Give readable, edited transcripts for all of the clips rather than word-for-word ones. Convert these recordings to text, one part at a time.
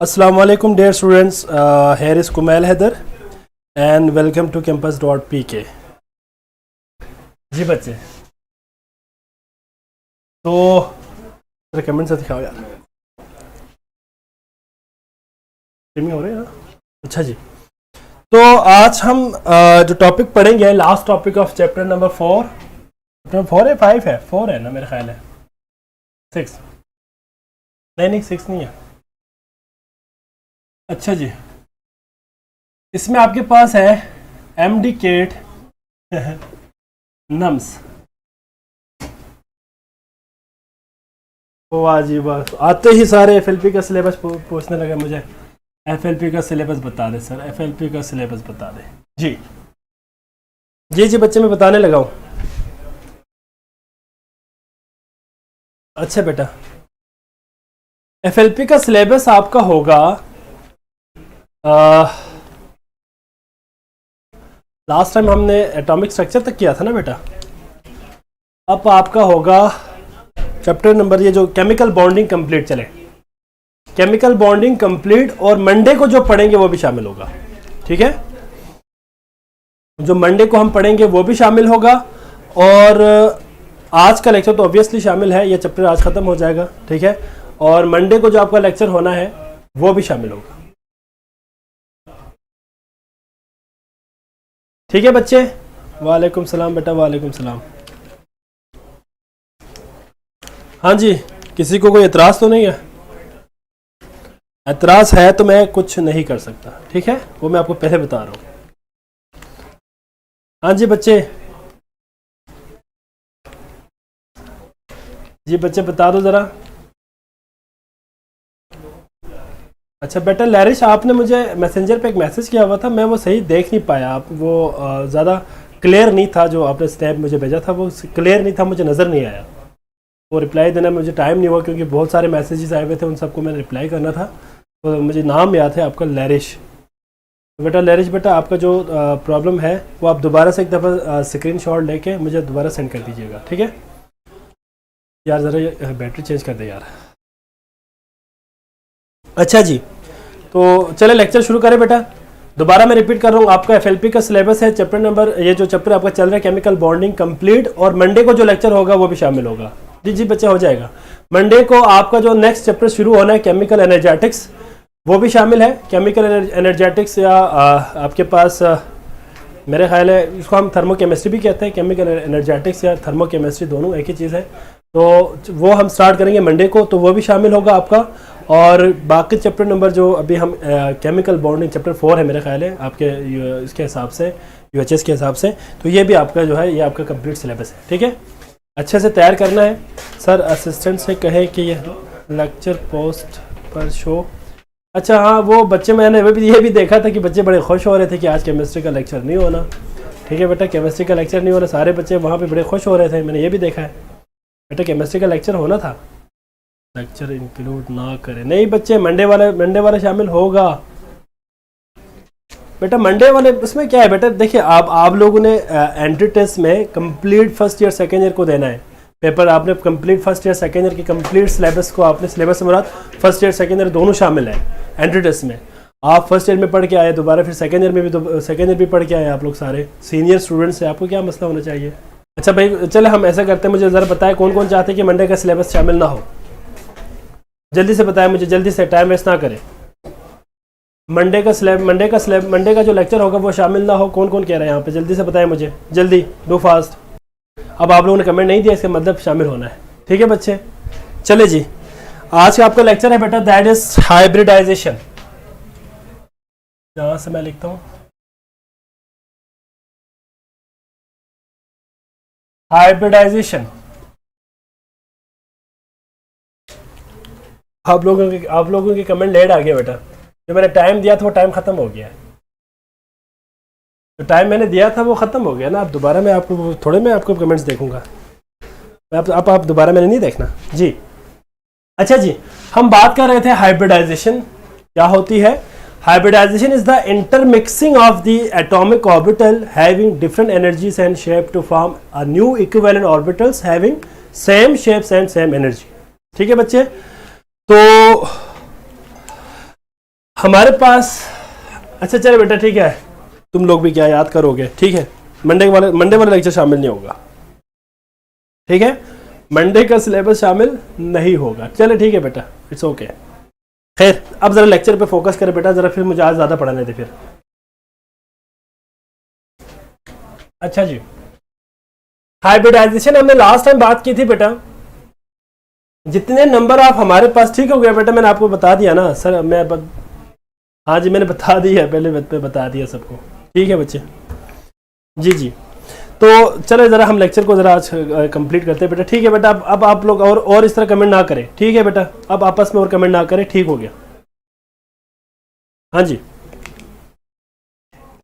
Assalamu alaikum dear students, here is Kumail Haider and welcome to campus.pk। जी बच्चे, तो comment से दिखाओ यार, स्ट्रीमिंग हो रही है ना? अच्छा जी, तो आज हम जो टॉपिक पढ़ेंगे, last topic of chapter number 4। Chapter 4 है, 5 है, 4 है ना मेरा ख्याल है, 6 नहीं 6 नहीं है। अच्छा जी, इसमें आपके पास है एमडीकेट नम्स। वाह जी वाह, आते ही सारे एफएलपी का सिलेबस पूछने लगे मुझे। एफएलपी का सिलेबस बता दे सर, एफएलपी का सिलेबस बता दे। जी जी जी बच्चे, मैं बताने लगा हूँ। अच्छा बेटा, एफएलपी का सिलेबस आपका होगा, लास्ट टाइम हमने एटॉमिक स्ट्रक्चर तक किया था ना बेटा। अब आपका होगा चैप्टर नंबर, ये जो केमिकल बॉन्डिंग कंप्लीट चले, केमिकल बॉन्डिंग कंप्लीट, और मंडे को जो पढ़ेंगे वो भी शामिल होगा। ठीक है, जो मंडे को हम पढ़ेंगे वो भी शामिल होगा, और आज का लेक्चर तो ऑब्वियसली शामिल है, ये चैप्टर आज खत्म हो जाएगा। ठीक है, और मंडे को जो आपका लेक्चर होना है वो भी शामिल होगा। ठीक है बच्चे, वालेकुम सलाम बेटा, वालेकुम सलाम। हाँ जी, किसी को कोई एतराज़ तो नहीं है? एतराज़ है तो मैं कुछ नहीं कर सकता, ठीक है, वो मैं आपको पहले बता रहा हूँ। हाँ जी बच्चे, जी बच्चे बता दो ज़रा। अच्छा बेटा लैरिश, आपने मुझे मैसेंजर पे एक मैसेज किया हुआ था, मैं वो सही देख नहीं पाया। आप वो ज़्यादा क्लियर नहीं था, जो आपने स्नैप मुझे भेजा था वो क्लियर नहीं था, मुझे नज़र नहीं आया। वो रिप्लाई देना मुझे टाइम नहीं हुआ, क्योंकि बहुत सारे मैसेजेस आए हुए थे, उन सबको मैंने रिप्लाई करना था। तो मुझे नाम याद है आपका, लैरिश। बेटा लैरिश बेटा, आपका जो प्रॉब्लम है वो आप दोबारा से एक दफ़ा स्क्रीनशॉट लेके मुझे दोबारा सेंड कर दीजिएगा। ठीक है यार, ज़रा बैटरी चेंज कर दे यार। अच्छा जी, तो चले लेक्चर शुरू करें बेटा। दोबारा मैं रिपीट कर रहा हूँ, आपका एफएलपी का सिलेबस है चैप्टर नंबर, ये जो चैप्टर आपका चल रहा है केमिकल बॉन्डिंग कंप्लीट, और मंडे को जो लेक्चर होगा वो भी शामिल होगा। जी जी बच्चे, हो जाएगा। मंडे को आपका जो नेक्स्ट चैप्टर शुरू होना है केमिकल एनर्जेटिक्स, वो भी शामिल है। केमिकल एनर्जेटिक्स या आपके पास मेरे ख्याल है इसको हम थर्मोकेमिस्ट्री भी कहते हैं। केमिकल एनर्जेटिक्स या थर्मोकेमिस्ट्री दोनों एक ही चीज़ है। तो वो हम स्टार्ट करेंगे मंडे को, तो वो भी शामिल होगा आपका। और बाकी चैप्टर नंबर जो अभी हम केमिकल बॉन्डिंग चैप्टर 4 है मेरे ख्याल है आपके इसके हिसाब से, यूएचएस के हिसाब से, तो ये भी आपका जो है ये आपका कंप्लीट सिलेबस है। ठीक है, अच्छे से तैयार करना है। सर असिस्टेंट से कहे कि ये लेक्चर पोस्ट पर शो। अच्छा हाँ, वो बच्चे, मैंने ये भी देखा था कि बच्चे बड़े खुश हो रहे थे कि आज केमिस्ट्री का लेक्चर नहीं होना। ठीक है बेटा, केमिस्ट्री का लेक्चर नहीं होना, सारे बच्चे वहाँ पे बड़े खुश हो रहे थे, मैंने ये भी देखा है। बेटा केमिस्ट्री का लेक्चर होना था, लेक्चर इंक्लूड ना करें। नहीं बच्चे, मंडे वाला शामिल होगा बेटा। मंडे वाले उसमें क्या है बेटा, देखिए आप लोगों ने एंट्री टेस्ट में complete first year second year को देना है पेपर। आपने complete first year second year की कंप्लीट सिलेबस को, आपने सिलेबस से मुराद फर्स्ट ईयर सेकेंड ईयर दोनों शामिल है एंट्री टेस्ट में। आप फर्स्ट ईयर में पढ़ के आए, दोबारा फिर सेकेंड ईयर में भी सेकेंड ईयर भी पढ़ के आए आप लोग सारे सीनियर स्टूडेंट्स से, आपको क्या मसला होना चाहिए? अच्छा भाई चले हम ऐसा करते हैं, मुझे ज़रा बताएं कौन कौन चाहते हैं कि मंडे का सिलेबस शामिल ना हो। जल्दी से बताएं मुझे, जल्दी से, टाइम वेस्ट ना करें। मंडे का जो लेक्चर होगा वो शामिल ना हो, कौन कौन कह रहा है यहाँ पे? जल्दी से बताएं मुझे, जल्दी, डू फास्ट। अब आप लोगों ने कमेंट नहीं दिया, इसका मतलब शामिल होना है। ठीक है बच्चे, चले जी, आज का आपका लेक्चर है बेटा, दैट इज हाइब्रिडाइजेशन। यहाँ से मैं लिखता हूँ हाइब्रिडाइजेशन। आप लोगों के कमेंट लेट आ गया बेटा, जो मैंने टाइम दिया था वो टाइम खत्म हो गया है। जो टाइम मैंने दिया था वो खत्म हो गया ना। अब दोबारा मैं आपको कमेंट्स देखूंगा, आप दोबारा मैंने नहीं देखना जी। अच्छा जी, हम बात कर रहे थे हाइब्रिडाइजेशन क्या होती है। Hybridization is the intermixing of the atomic orbital having different energies and shape to form a new equivalent orbitals having same shapes and same energy. ठीक है बच्चे, तो हमारे पास, अच्छा चलो बेटा ठीक है, तुम लोग भी क्या याद करोगे, ठीक है, मंडे वाला लेक्चर शामिल नहीं होगा, ठीक है, मंडे का सिलेबस शामिल नहीं होगा। चलो ठीक है बेटा, इट्स ओके। खैर अब जरा लेक्चर पे फोकस करें बेटा, जरा फिर मुझे आज ज्यादा पढ़ाने थे फिर। अच्छा जी, हाइब्रिडाइजेशन हमने लास्ट टाइम बात की थी बेटा, जितने नंबर आप हमारे पास, ठीक हो गया बेटा, मैंने आपको बता दिया ना सर, हाँ जी मैंने बता दिया, पहले बता दिया सबको, ठीक है बच्चे, जी जी। तो चलो ज़रा हम लेक्चर को ज़रा आज कंप्लीट करते हैं बेटा, ठीक है बेटा। अब आप लोग और इस तरह कमेंट ना करें, ठीक है बेटा, अब आपस में और कमेंट ना करें, ठीक हो गया। हाँ जी,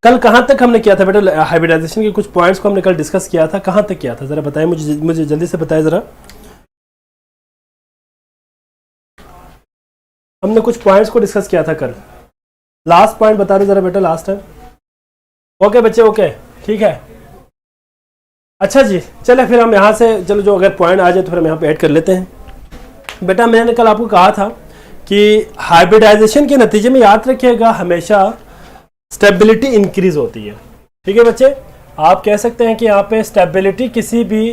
कल कहाँ तक हमने किया था बेटा, हाइब्रिडाइजेशन के कुछ पॉइंट्स को हमने कल डिस्कस किया था, कहाँ तक किया था ज़रा बताएं मुझे जल्दी से बताएं ज़रा। हमने कुछ पॉइंट्स को डिस्कस किया था कल, लास्ट पॉइंट बता रहे ज़रा बेटा लास्ट टाइम। ओके बच्चे, ओके ठीक है, अच्छा जी। चले फिर हम यहाँ से, चलो जो अगर पॉइंट आ जाए तो फिर हम यहाँ पे ऐड कर लेते हैं। बेटा मैंने कल आपको कहा था कि हाइब्रिडाइजेशन के नतीजे में याद रखिएगा हमेशा स्टेबिलिटी इंक्रीज होती है, ठीक है बच्चे। आप कह सकते हैं कि यहाँ पे स्टेबिलिटी किसी भी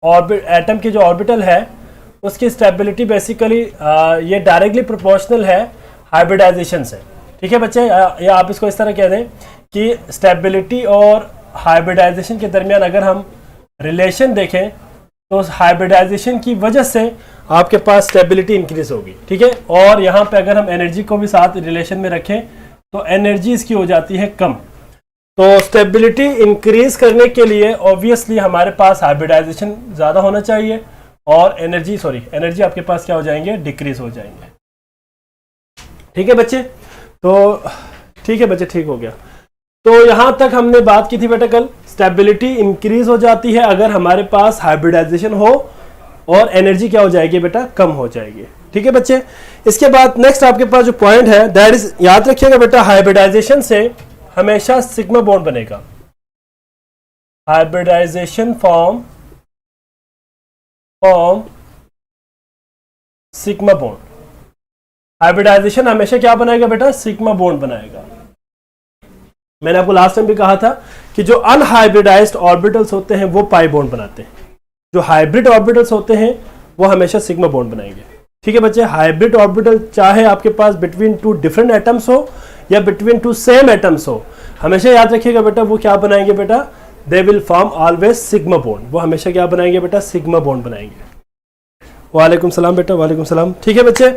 एटम की जो ऑर्बिटल है उसकी स्टेबिलिटी बेसिकली ये डायरेक्टली प्रोपोर्शनल है हाइब्रिडाइजेशन से, ठीक है बच्चे। या आप इसको इस तरह कह दें कि स्टेबिलिटी और हाइब्रिडाइजेशन के दरमियान अगर हम रिलेशन देखें तो हाइब्रिडाइजेशन की वजह से आपके पास स्टेबिलिटी इंक्रीज होगी, ठीक है। और यहाँ पे अगर हम एनर्जी को भी साथ रिलेशन में रखें तो एनर्जी इसकी हो जाती है कम। तो स्टेबिलिटी इंक्रीज करने के लिए ऑब्वियसली हमारे पास हाइब्रिडाइजेशन ज़्यादा होना चाहिए और एनर्जी आपके पास क्या हो जाएंगे, डिक्रीज हो जाएंगे, ठीक है बच्चे। तो ठीक है बच्चे, ठीक हो गया। तो यहां तक हमने बात की थी बेटा कल, स्टेबिलिटी इंक्रीज हो जाती है अगर हमारे पास हाइब्रिडाइजेशन हो और एनर्जी क्या हो जाएगी बेटा, कम हो जाएगी, ठीक है बच्चे। इसके बाद नेक्स्ट आपके पास जो पॉइंट है दैट इज, याद रखिएगा बेटा हाइब्रिडाइजेशन से हमेशा सिग्मा बॉन्ड बनेगा, hybridization form sigma bond. Hybridization हमेशा क्या बनाएगा बेटा, सिग्मा बॉन्ड बनाएगा। मैंने आपको लास्ट टाइम भी कहा था कि जो अनहाइब्रिडाइज्ड ऑर्बिटल्स होते हैं वो पाई बॉन्ड बनाते हैं, जो हाइब्रिड ऑर्बिटल्स होते हैं वो हमेशा सिग्मा बॉन्ड बनाएंगे, ठीक है बच्चे। हाइब्रिड ऑर्बिटल चाहे आपके पास बिटवीन टू डिफरेंट एटम्स हो या बिटवीन टू सेम एटम्स हो, हमेशा याद रखिएगा बेटा वो क्या बनाएंगे बेटा, they will form always sigma bond. वो हमेशा क्या बनाएंगे बेटा, सिग्मा बॉन्ड बनाएंगे। वालेकुम सलाम बेटा, वालेकुम सलाम, ठीक है बच्चे।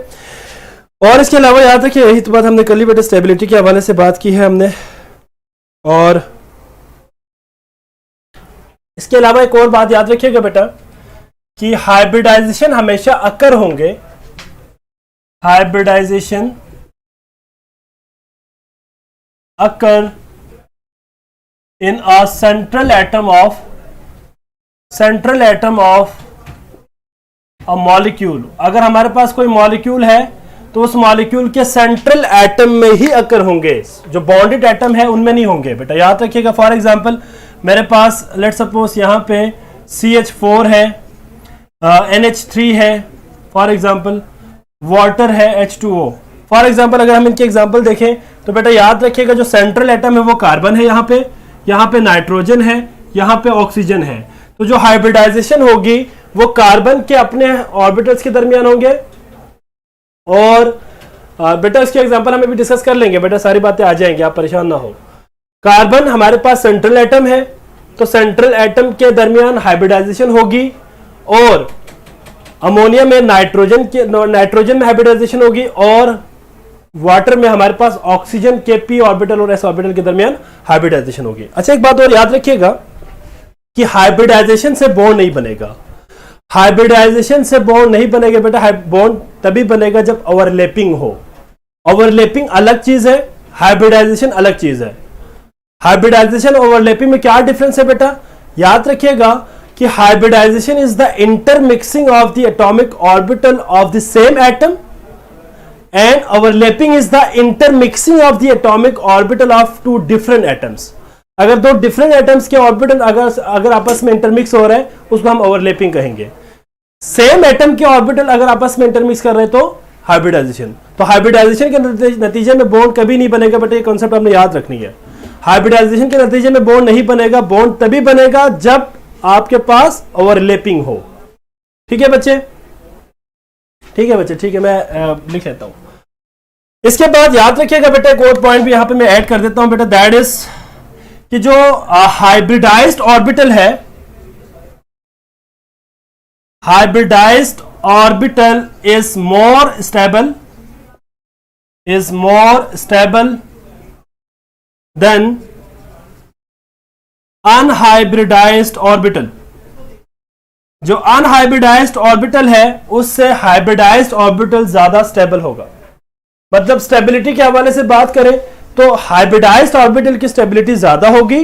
और इसके अलावा याद रखिए, यही तो बात हमने कल ही बेटा स्टेबिलिटी के हवाले से बात की है हमने। और इसके अलावा एक और बात याद रखिएगा बेटा कि हाइब्रिडाइजेशन हमेशा अकर होंगे, hybridization occur in a central atom of a molecule. अगर हमारे पास कोई मॉलिक्यूल है तो उस मॉलिक्यूल के सेंट्रल एटम में ही अकर होंगे, जो बॉन्डेड एटम है उनमें नहीं होंगे बेटा, याद रखिएगा। फॉर एग्जांपल मेरे पास लेट सपोज यहाँ पे CH4 है, NH3 है, फॉर एग्जांपल वाटर है H2O। फॉर एग्जांपल अगर हम इनके एग्जांपल देखें तो बेटा याद रखिएगा जो सेंट्रल एटम है वो कार्बन है, यहाँ पे नाइट्रोजन है, यहाँ पे ऑक्सीजन है। तो जो हाइब्रिडाइजेशन होगी वो कार्बन के अपने ऑर्बिटल्स के दरमियान होंगे। और बेटा इसके एग्जांपल हमें भी डिस्कस कर लेंगे बेटा, सारी बातें आ जाएंगी, आप परेशान ना हो। कार्बन हमारे पास सेंट्रल एटम है तो सेंट्रल एटम के दरमियान हाइब्रिडाइजेशन होगी, और अमोनिया में नाइट्रोजन में हाइब्रिडाइजेशन होगी, और वाटर में हमारे पास ऑक्सीजन के p ऑर्बिटल और s ऑर्बिटल के दरमियान हाइब्रिडाइजेशन होगी। अच्छा एक बात और याद रखिएगा कि हाइब्रिडाइजेशन से बॉन्ड नहीं बनेगा, हाइब्रिडाइजेशन से बॉन्ड नहीं बनेगा बेटा, बॉन्ड तभी बनेगा जब ओवरलैपिंग हो। ओवरलैपिंग अलग चीज है, हाइब्रिडाइजेशन अलग चीज है। हाइब्रिडाइजेशन ओवरलैपिंग में क्या डिफरेंस है बेटा, याद रखिएगा कि hybridization is the intermixing of the atomic orbital of the same atom, and overlapping is the intermixing of the atomic orbital of two different atoms. अगर दो डिफरेंट एटम्स के ऑर्बिटल अगर आपस में इंटरमिक्स हो रहे हैं उसको हम ओवरलैपिंग कहेंगे। सेम एटम के ऑर्बिटल अगर आपस में इंटरमिक्स कर रहे हैं तो हाइब्रिडाइजेशन। तो हाइब्रिडाइजेशन के नतीजे में बॉन्ड कभी नहीं बनेगा बेटा, ये कॉन्सेप्ट आपने याद रखनी है। हाइब्रिडाइजेशन के नतीजे में बॉन्ड नहीं बनेगा, बॉन्ड तभी बनेगा जब आपके पास ओवरलैपिंग हो। ठीक है बच्चे, ठीक है बच्चे, ठीक है, मैं लिख लेता हूं। इसके बाद याद रखिएगा बेटा, एक और पॉइंट भी यहां पे मैं ऐड कर देता हूं बेटा, दैट इज कि जो हाइब्रिडाइज्ड ऑर्बिटल है, hybridized orbital is more stable, than unhybridized orbital. जो अनहाइब्रिडाइज्ड ऑर्बिटल है उससे हाइब्रिडाइज्ड ऑर्बिटल ज्यादा स्टेबल होगा। मतलब स्टेबिलिटी के हवाले से बात करें तो हाइब्रिडाइज्ड ऑर्बिटल की स्टेबिलिटी ज्यादा होगी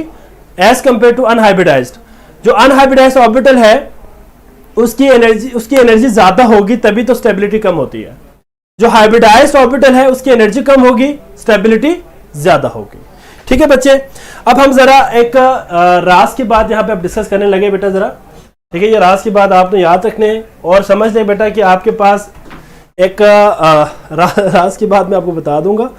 एज कंपेयर टू अनहाइब्रिडाइज्ड। जो अनहाइब्रिडाइज्ड ऑर्बिटल है उसकी एनर्जी ज्यादा होगी, तभी तो स्टेबिलिटी कम होती है। जो हाइब्रिडाइज्ड ऑर्बिटल है उसकी एनर्जी कम होगी, स्टेबिलिटी ज्यादा होगी। ठीक है बच्चे, अब हम जरा एक रास की बात यहां पे डिस्कस करने लगे बेटा जरा। ठीक है, ये रास की बात आपने याद रखने और समझ लें बेटा कि आपके पास एक रास की बात मैं आपको बता दूंगा।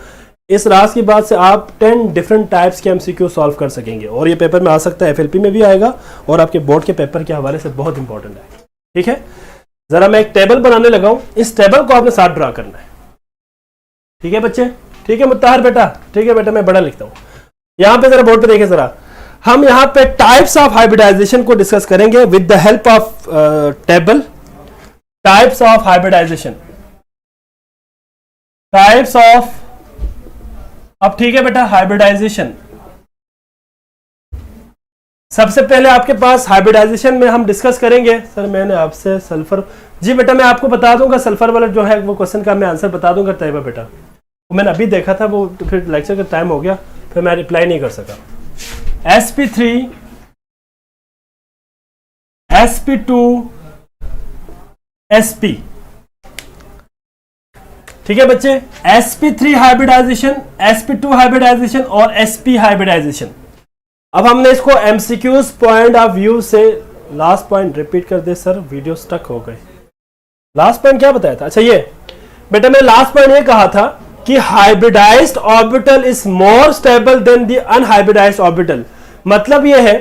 इस रास की बात से आप 10 डिफरेंट टाइप्स के एमसीक्यू सॉल्व कर सकेंगे और ये पेपर में आ सकता है, एफएलपी में भी आएगा और आपके बोर्ड के पेपर के हवाले से बहुत इंपॉर्टेंट है। ठीक है, जरा मैं एक टेबल बनाने लगा हूं, इस टेबल को आपने साथ ड्रा करना है। ठीक है बच्चे, ठीक है मुत्ताहर बेटा, ठीक है बेटा, मैं बड़ा लिखता हूं। यहां पे जरा बोर्ड पे देखिए जरा, हम यहां पे टाइप्स ऑफ हाइब्रिडाइजेशन को डिस्कस करेंगे with the help of table. Types of hybridization, types of, अब ठीक है बेटा, हाइब्रिडाइजेशन। सबसे पहले आपके पास हाइब्रिडाइजेशन में हम डिस्कस करेंगे। सर मैंने आपसे सल्फर, जी बेटा मैं आपको बता दूंगा सल्फर वाला जो है वो क्वेश्चन का मैं आंसर बता दूंगा तैयबा बेटा, वो मैंने अभी देखा था, वो फिर लेक्चर का टाइम हो गया फिर मैं रिप्लाई नहीं कर सका। sp3 sp2 sp, ठीक है बच्चे, sp3 हाइब्रिडाइजेशन, sp2 हाइब्रिडाइजेशन और sp हाइब्रिडाइजेशन। अब हमने इसको एमसीक्यूज पॉइंट ऑफ व्यू से, लास्ट पॉइंट रिपीट कर दे सर, वीडियो स्टक हो गई। लास्ट पॉइंट क्या बताया था? अच्छा ये बेटा, मैं लास्ट पॉइंट ये कहा था कि hybridised orbital is more stable then the unhybridised orbital. मतलब ये है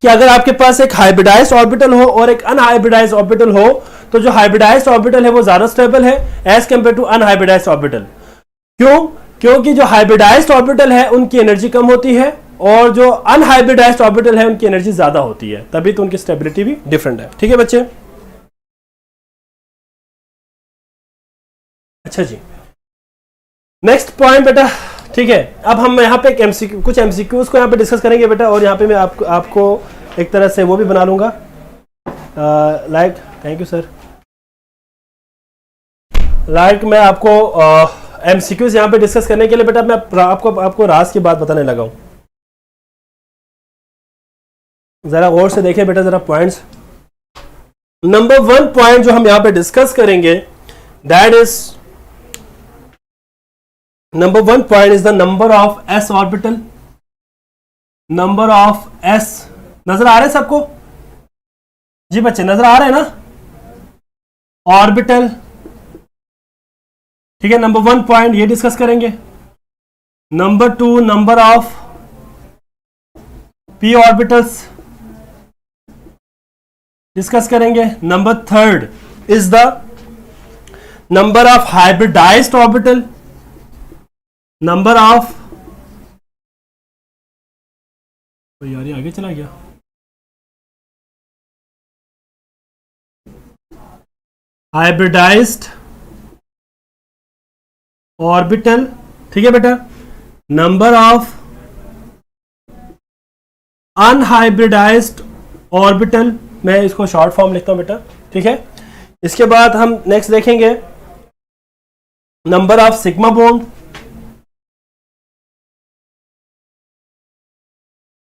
कि अगर आपके पास एक हाइब्रिडाइज्ड ऑर्बिटल हो और एक अनहाइब्रिडाइज्ड ऑर्बिटल हो तो जो हाइब्रिडाइज्ड ऑर्बिटल है वो ज्यादा स्टेबल है as compare to unhybridized orbital. क्यों? क्योंकि जो हाइब्रिडाइज्ड ऑर्बिटल है उनकी एनर्जी कम होती है और जो अनहाइब्रिडाइज्ड ऑर्बिटल है उनकी एनर्जी ज्यादा होती है, तभी तो उनकी स्टेबिलिटी भी डिफरेंट है। ठीक है बच्चे, अच्छा जी, नेक्स्ट पॉइंट बेटा। ठीक है, अब हम यहाँ पे कुछ एमसीक्यूज को यहाँ पे डिस्कस करेंगे बेटा, और यहाँ पे मैं आपको एक तरह से वो भी बना लूंगा, like, thank you sir, like मैं आपको एमसीक्यूज यहाँ पे डिस्कस करने के लिए बेटा मैं आपको रास की बात बताने लगा हूँ। जरा गौर से देखें बेटा जरा पॉइंट्स। नंबर 1 पॉइंट जो हम यहाँ पे डिस्कस करेंगे, that is number 1 point is the number of S orbital. Number of S, नजर आ रहे हैं सबको? जी बच्चे नजर आ रहे हैं ना? ऑर्बिटल, ठीक है, नंबर 1 पॉइंट ये डिस्कस करेंगे। Number 2 number of P orbitals discuss करेंगे। Number 3 is the number of hybridized orbital. Number of, तो यार ये आगे चला गया, हाइब्रिडाइज्ड ऑर्बिटल, ठीक है बेटा। नंबर ऑफ अनहाइब्रिडाइज्ड ऑर्बिटल, मैं इसको शॉर्ट फॉर्म लिखता हूं बेटा, ठीक है। इसके बाद हम नेक्स्ट देखेंगे number of sigma bond,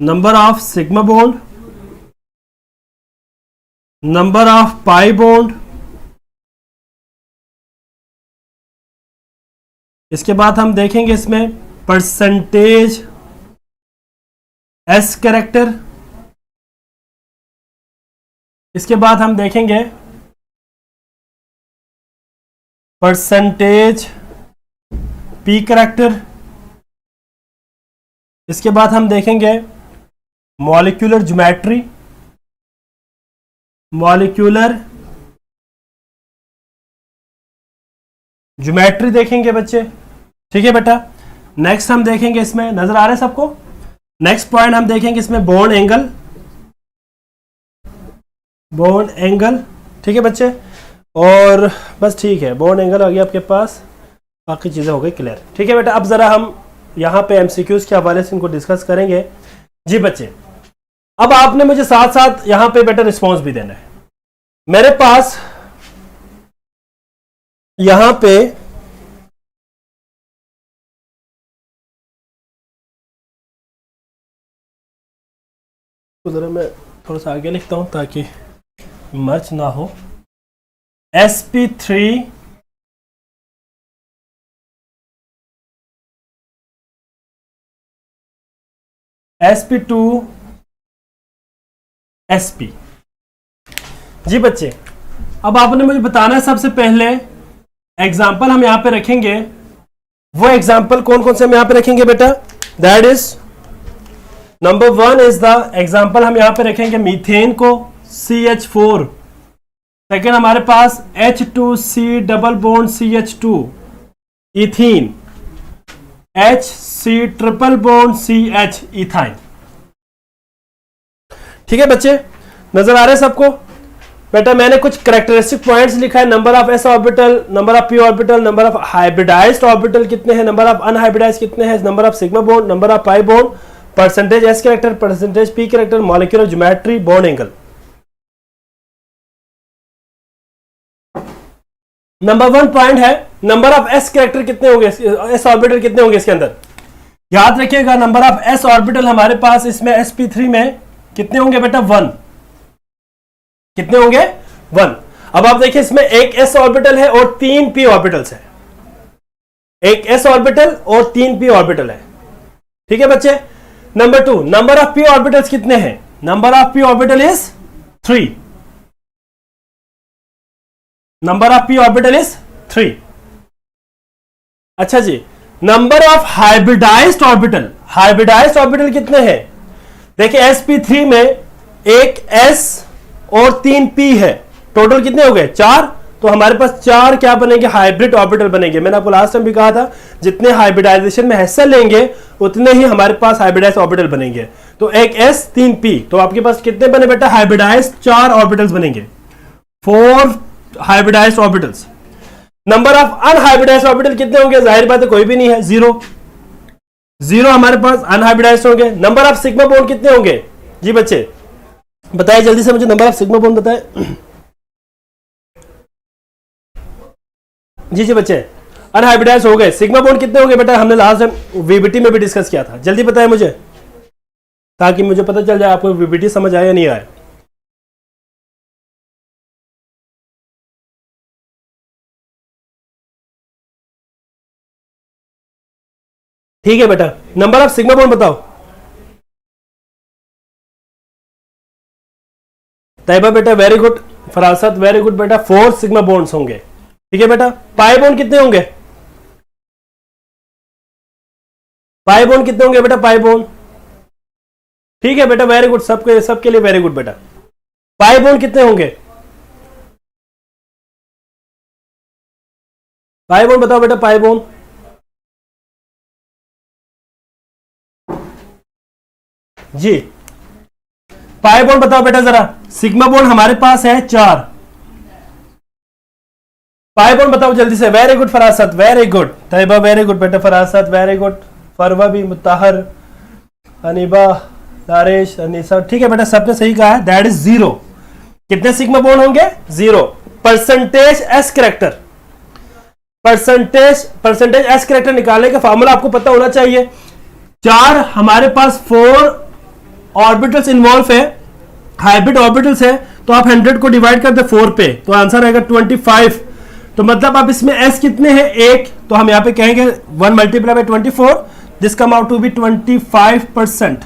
number of sigma bond, number of pi bond. इसके बाद हम देखेंगे इसमें परसेंटेज एस कैरेक्टर। इसके बाद हम देखेंगे परसेंटेज पी करैक्टर। इसके बाद हम देखेंगे मॉलिक्यूलर ज्योमेट्री, मॉलिक्यूलर ज्योमेट्री देखेंगे बच्चे, ठीक है बेटा। नेक्स्ट हम देखेंगे, इसमें नजर आ रहा है सबको, नेक्स्ट पॉइंट हम देखेंगे इसमें बॉन्ड एंगल, बॉन्ड एंगल, ठीक है बच्चे। और बस ठीक है, बॉन्ड एंगल आ गया आपके पास, बाकी चीजें हो गई क्लियर, ठीक है बेटा। अब जरा हम यहाँ पे एमसीक्यूज के हवाले से इनको डिस्कस करेंगे। जी बच्चे, अब आपने मुझे साथ साथ यहाँ पे बेटा रिस्पॉन्स भी देना है। मेरे पास यहां पे जरा मैं थोड़ा सा आगे लिखता हूं ताकि मर्च ना हो। sp3 sp2 sp। जी बच्चे, अब आपने मुझे बताना है सबसे पहले एग्जाम्पल हम यहां पे रखेंगे। वो एग्जाम्पल कौन कौन से हम यहां पे रखेंगे बेटा? That is number 1 is the example हम यहां पे रखेंगे मीथेन को CH4। सेकेंड हमारे पास H2C double bond CH2, ethene, HC triple bond CH, ethyne. ठीक है बच्चे, नजर आ रहे हैं सबको? बेटा मैंने कुछ करेक्टरिस्टिक पॉइंट्स लिखा है, number of s orbital, number of p orbital, number of hybridized orbital कितने हैं, नंबर ऑफ अनहाइब्रिडाइज्ड कितने हैं, number of sigma bond, number of pi bond, percentage s character, percentage p character, molecular geometry, bond angle. Number 1 point है number of s character कितने होंगे, s orbital कितने होंगे इसके अंदर। याद रखिएगा नंबर ऑफ s ऑर्बिटल हमारे पास इसमें sp3 में कितने होंगे बेटा? 1। कितने होंगे? 1। अब आप देखिए इसमें एक s ऑर्बिटल है और 3 p ऑर्बिटल्स है, एक s ऑर्बिटल और 3 p ऑर्बिटल है, ठीक है बच्चे। Number 2, number of p orbitals कितने हैं? Number of p orbital is 3, number of p orbital is 3। अच्छा जी, number of hybridized orbital, hybridized orbital कितने हैं? देखिए sp3 में एक s और 3 p है, टोटल कितने हो गए? 4। तो हमारे पास 4 क्या बनेंगे? हाइब्रिड ऑर्बिटल बनेंगे। मैंने आपको लास्ट टाइम भी कहा था जितने हाइब्रिडाइजेशन में हिस्सा लेंगे उतने ही हमारे पास हाइब्रिडाइज्ड ऑर्बिटल बनेंगे। तो एक s 3 p, तो आपके पास कितने बने बेटा? हाइब्रिडाइज्ड 4 ऑर्बिटल्स बनेंगे, 4 hybridized orbitals. Number of unhybridized orbital कितने होंगे? जाहिर बात है कोई भी नहीं है, 0 0 हमारे पास अनहाइब्रिडाइज्ड होंगे। नंबर ऑफ सिग्मा बॉन्ड कितने होंगे? जी बच्चे बताइए जल्दी से मुझे, नंबर ऑफ सिग्मा बॉन्ड बताए। जी जी बच्चे, अनहाइब्रिडाइज्ड हो गए, सिग्मा बॉन्ड कितने होंगे बेटा? हमने लास्ट टाइम वीबीटी में भी डिस्कस किया था, जल्दी बताएं मुझे ताकि मुझे पता चल जाए आपको वीबीटी समझ आया या नहीं आया। ठीक है बेटा, नंबर ऑफ सिग्मा बॉन्ड बताओ। तैयबा बेटा very good, Farasat very good बेटा, 4 सिग्मा बॉन्ड्स होंगे, ठीक है बेटा। पाई बॉन्ड कितने होंगे? पाई बॉन्ड कितने होंगे बेटा? पाई बॉन्ड, ठीक है बेटा वेरी गुड, सबके लिए वेरी गुड बेटा। पाई बॉन्ड कितने होंगे? पाई बॉन्ड बताओ बेटा, पाई बॉन्ड। जी पाई बॉन्ड बताओ बेटा जरा। सिग्मा बॉन्ड हमारे पास है 4, पाई बॉन्ड बताओ जल्दी से। Very good Farasat, very good Tayyaba, very good बेटा फरासत, वेरी गुड। फरवा भी, मुताहर, अनीबा, नारेश, अनीसा, ठीक है बेटा सबने सही कहा है, दैट इज 0। कितने सिग्मा बॉन्ड होंगे? 0। Percentage S character, percentage S character निकालने का फॉर्मूला आपको पता होना चाहिए। 4 हमारे पास 4 ऑर्बिटल्स इन्वॉल्व है, हाइब्रिड ऑर्बिटल्स है, तो आप 100 को डिवाइड कर दे 4 पे, तो आंसर आएगा 25। तो मतलब अब इसमें s कितने हैं? 1, तो हम यहां पे कहेंगे 1 multiply by 24, this come out to be 25%।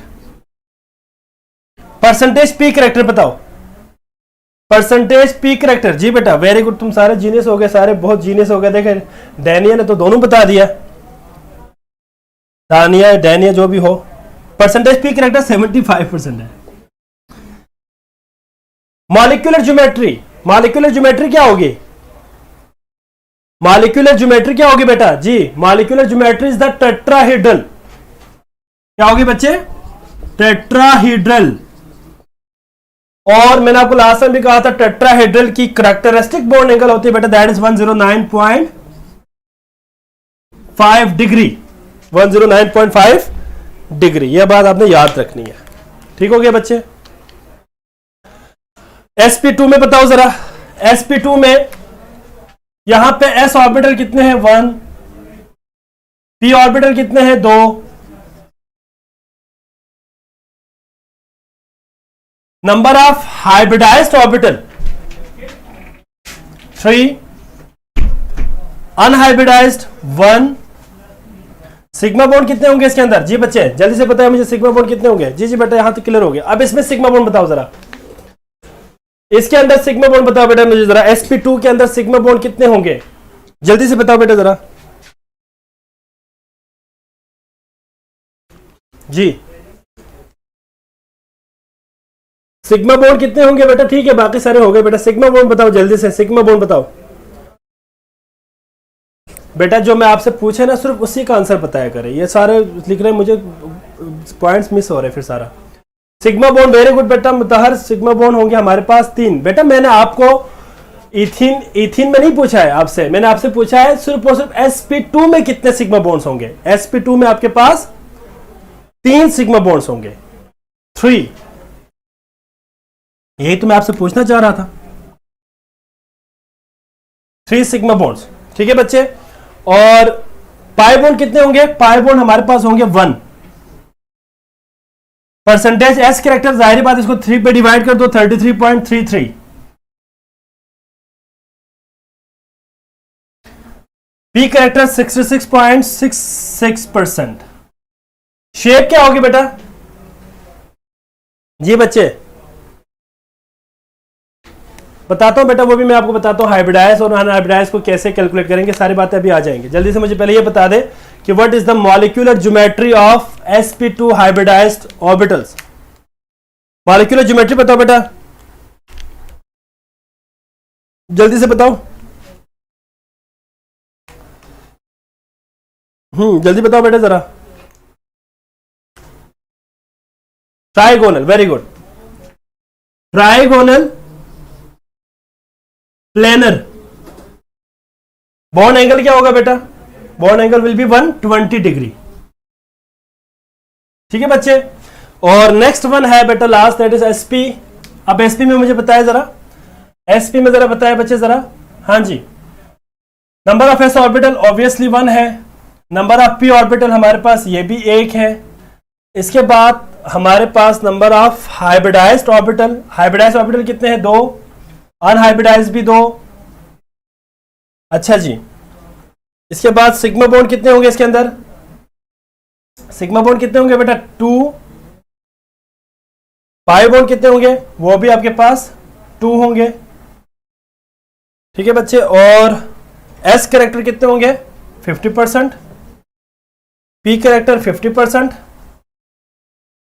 Percentage p character बताओ, परसेंटेज पी करेक्टर। जी बेटा वेरी गुड, तुम सारे जीनियस हो गए, सारे बहुत जीनियस हो गए। देखे डैनिया ने तो दोनों बता दिया, दानिया डैनिया जो भी हो। परसेंटेज पी करेक्टर 75% है। मॉलिक्यूलर ज्योमेट्री, मॉलिक्यूलर ज्योमेट्री क्या होगी? मॉलिक्यूलर ज्योमेट्री क्या होगी बेटा? जी molecular geometry is the tetrahedral. क्या होगी बच्चे? टेट्राहेड्रल। और मैंने आपको लास्ट टाइम भी कहा था टेट्राहेड्रल की कैरेक्टरिस्टिक बॉन्ड एंगल होती है बेटा, दैट इज 109.5 डिग्री। 109.5 डिग्री, यह बात आपने याद रखनी है। ठीक हो गया बच्चे? sp2 में बताओ जरा, sp2 में यहां पे s ऑर्बिटल कितने हैं? 1। p ऑर्बिटल कितने हैं? 2। Number of hybridized orbital 3, unhybridised 1। Sigma bond कितने होंगे इसके अंदर? जी बच्चे जल्दी से बताएं मुझे, सिग्मा बॉन्ड कितने होंगे? जी जी बेटा यहां तो क्लियर हो गया। अब इसमें सिग्मा बॉन्ड बताओ जरा, इसके अंदर सिग्मा बॉन्ड बताओ बेटा मुझे जरा। sp2 के अंदर सिग्मा बॉन्ड कितने होंगे? जल्दी से बताओ बेटा जरा। जी सिग्मा बॉन्ड कितने होंगे बेटा? ठीक है बाकी सारे हो गए बेटा। सिग्मा बॉन्ड बताओ जल्दी से, सिग्मा बॉन्ड बताओ बेटा। जो मैं आपसे पूछे ना सिर्फ उसी का आंसर बताया करें, ये सारे लिख रहे हैं मुझे, पॉइंट्स मिस हो रहे हैं फिर सारा। सिग्मा बॉन्ड वेरी गुड बेटा मुतहर, सिग्मा बॉन्ड होंगे हमारे पास 3। बेटा मैंने आपको इथीन में नहीं पूछा है आपसे, मैंने आपसे पूछा है सिर्फ और सिर्फ sp2 में कितने सिग्मा बॉन्ड्स होंगे। sp2 में आपके पास 3 सिग्मा बॉन्ड्स होंगे, 3। यही तो मैं आपसे पूछना चाह रहा था, 3 सिग्मा बॉन्ड्स। ठीक है बच्चे? और पाई बॉन्ड कितने होंगे? पाई बॉन्ड हमारे पास होंगे 1। परसेंटेज एस कैरेक्टर, जाहिर बात इसको 3 पे डिवाइड कर दो, 33.33। P character 66.66%। शेप क्या होगी बेटा? जी बच्चे बताता हूं बेटा, वो भी मैं आपको बताता हूं। हाइब्रिडाइज और अनहाइब्रिडाइज को कैसे कैलकुलेट करेंगे, सारी बातें अभी आ जाएंगी। जल्दी से मुझे पहले ये बता दे कि what is the molecular geometry of sp2 hybridized orbitals. Molecular geometry बताओ बेटा, जल्दी से बताओ। जल्दी बताओ बेटा जरा। Trigonal, very good. Trigonal planar bond angle क्या होगा बेटा? Bond angle will be 120 degree. ठीक है बच्चे? और नेक्स्ट वन है बेटा लास्ट, दैट इज sp। अब sp में मुझे बताया जरा, sp में जरा बताया बच्चे जरा। हाँ जी, number of s orbital obviously 1 है। नंबर ऑफ p ऑर्बिटल हमारे पास ये भी 1 है। इसके बाद हमारे पास number of hybridized orbital, hybridized orbital कितने हैं? 2। अनहाइब्रिडाइज्ड भी 2। अच्छा जी, इसके बाद सिग्मा बॉन्ड कितने होंगे इसके अंदर? सिग्मा बॉन्ड कितने होंगे बेटा? 2। पाई बॉन्ड कितने होंगे? वो भी आपके पास 2 होंगे। ठीक है बच्चे? और एस कैरेक्टर कितने होंगे? 50%। P character 50%।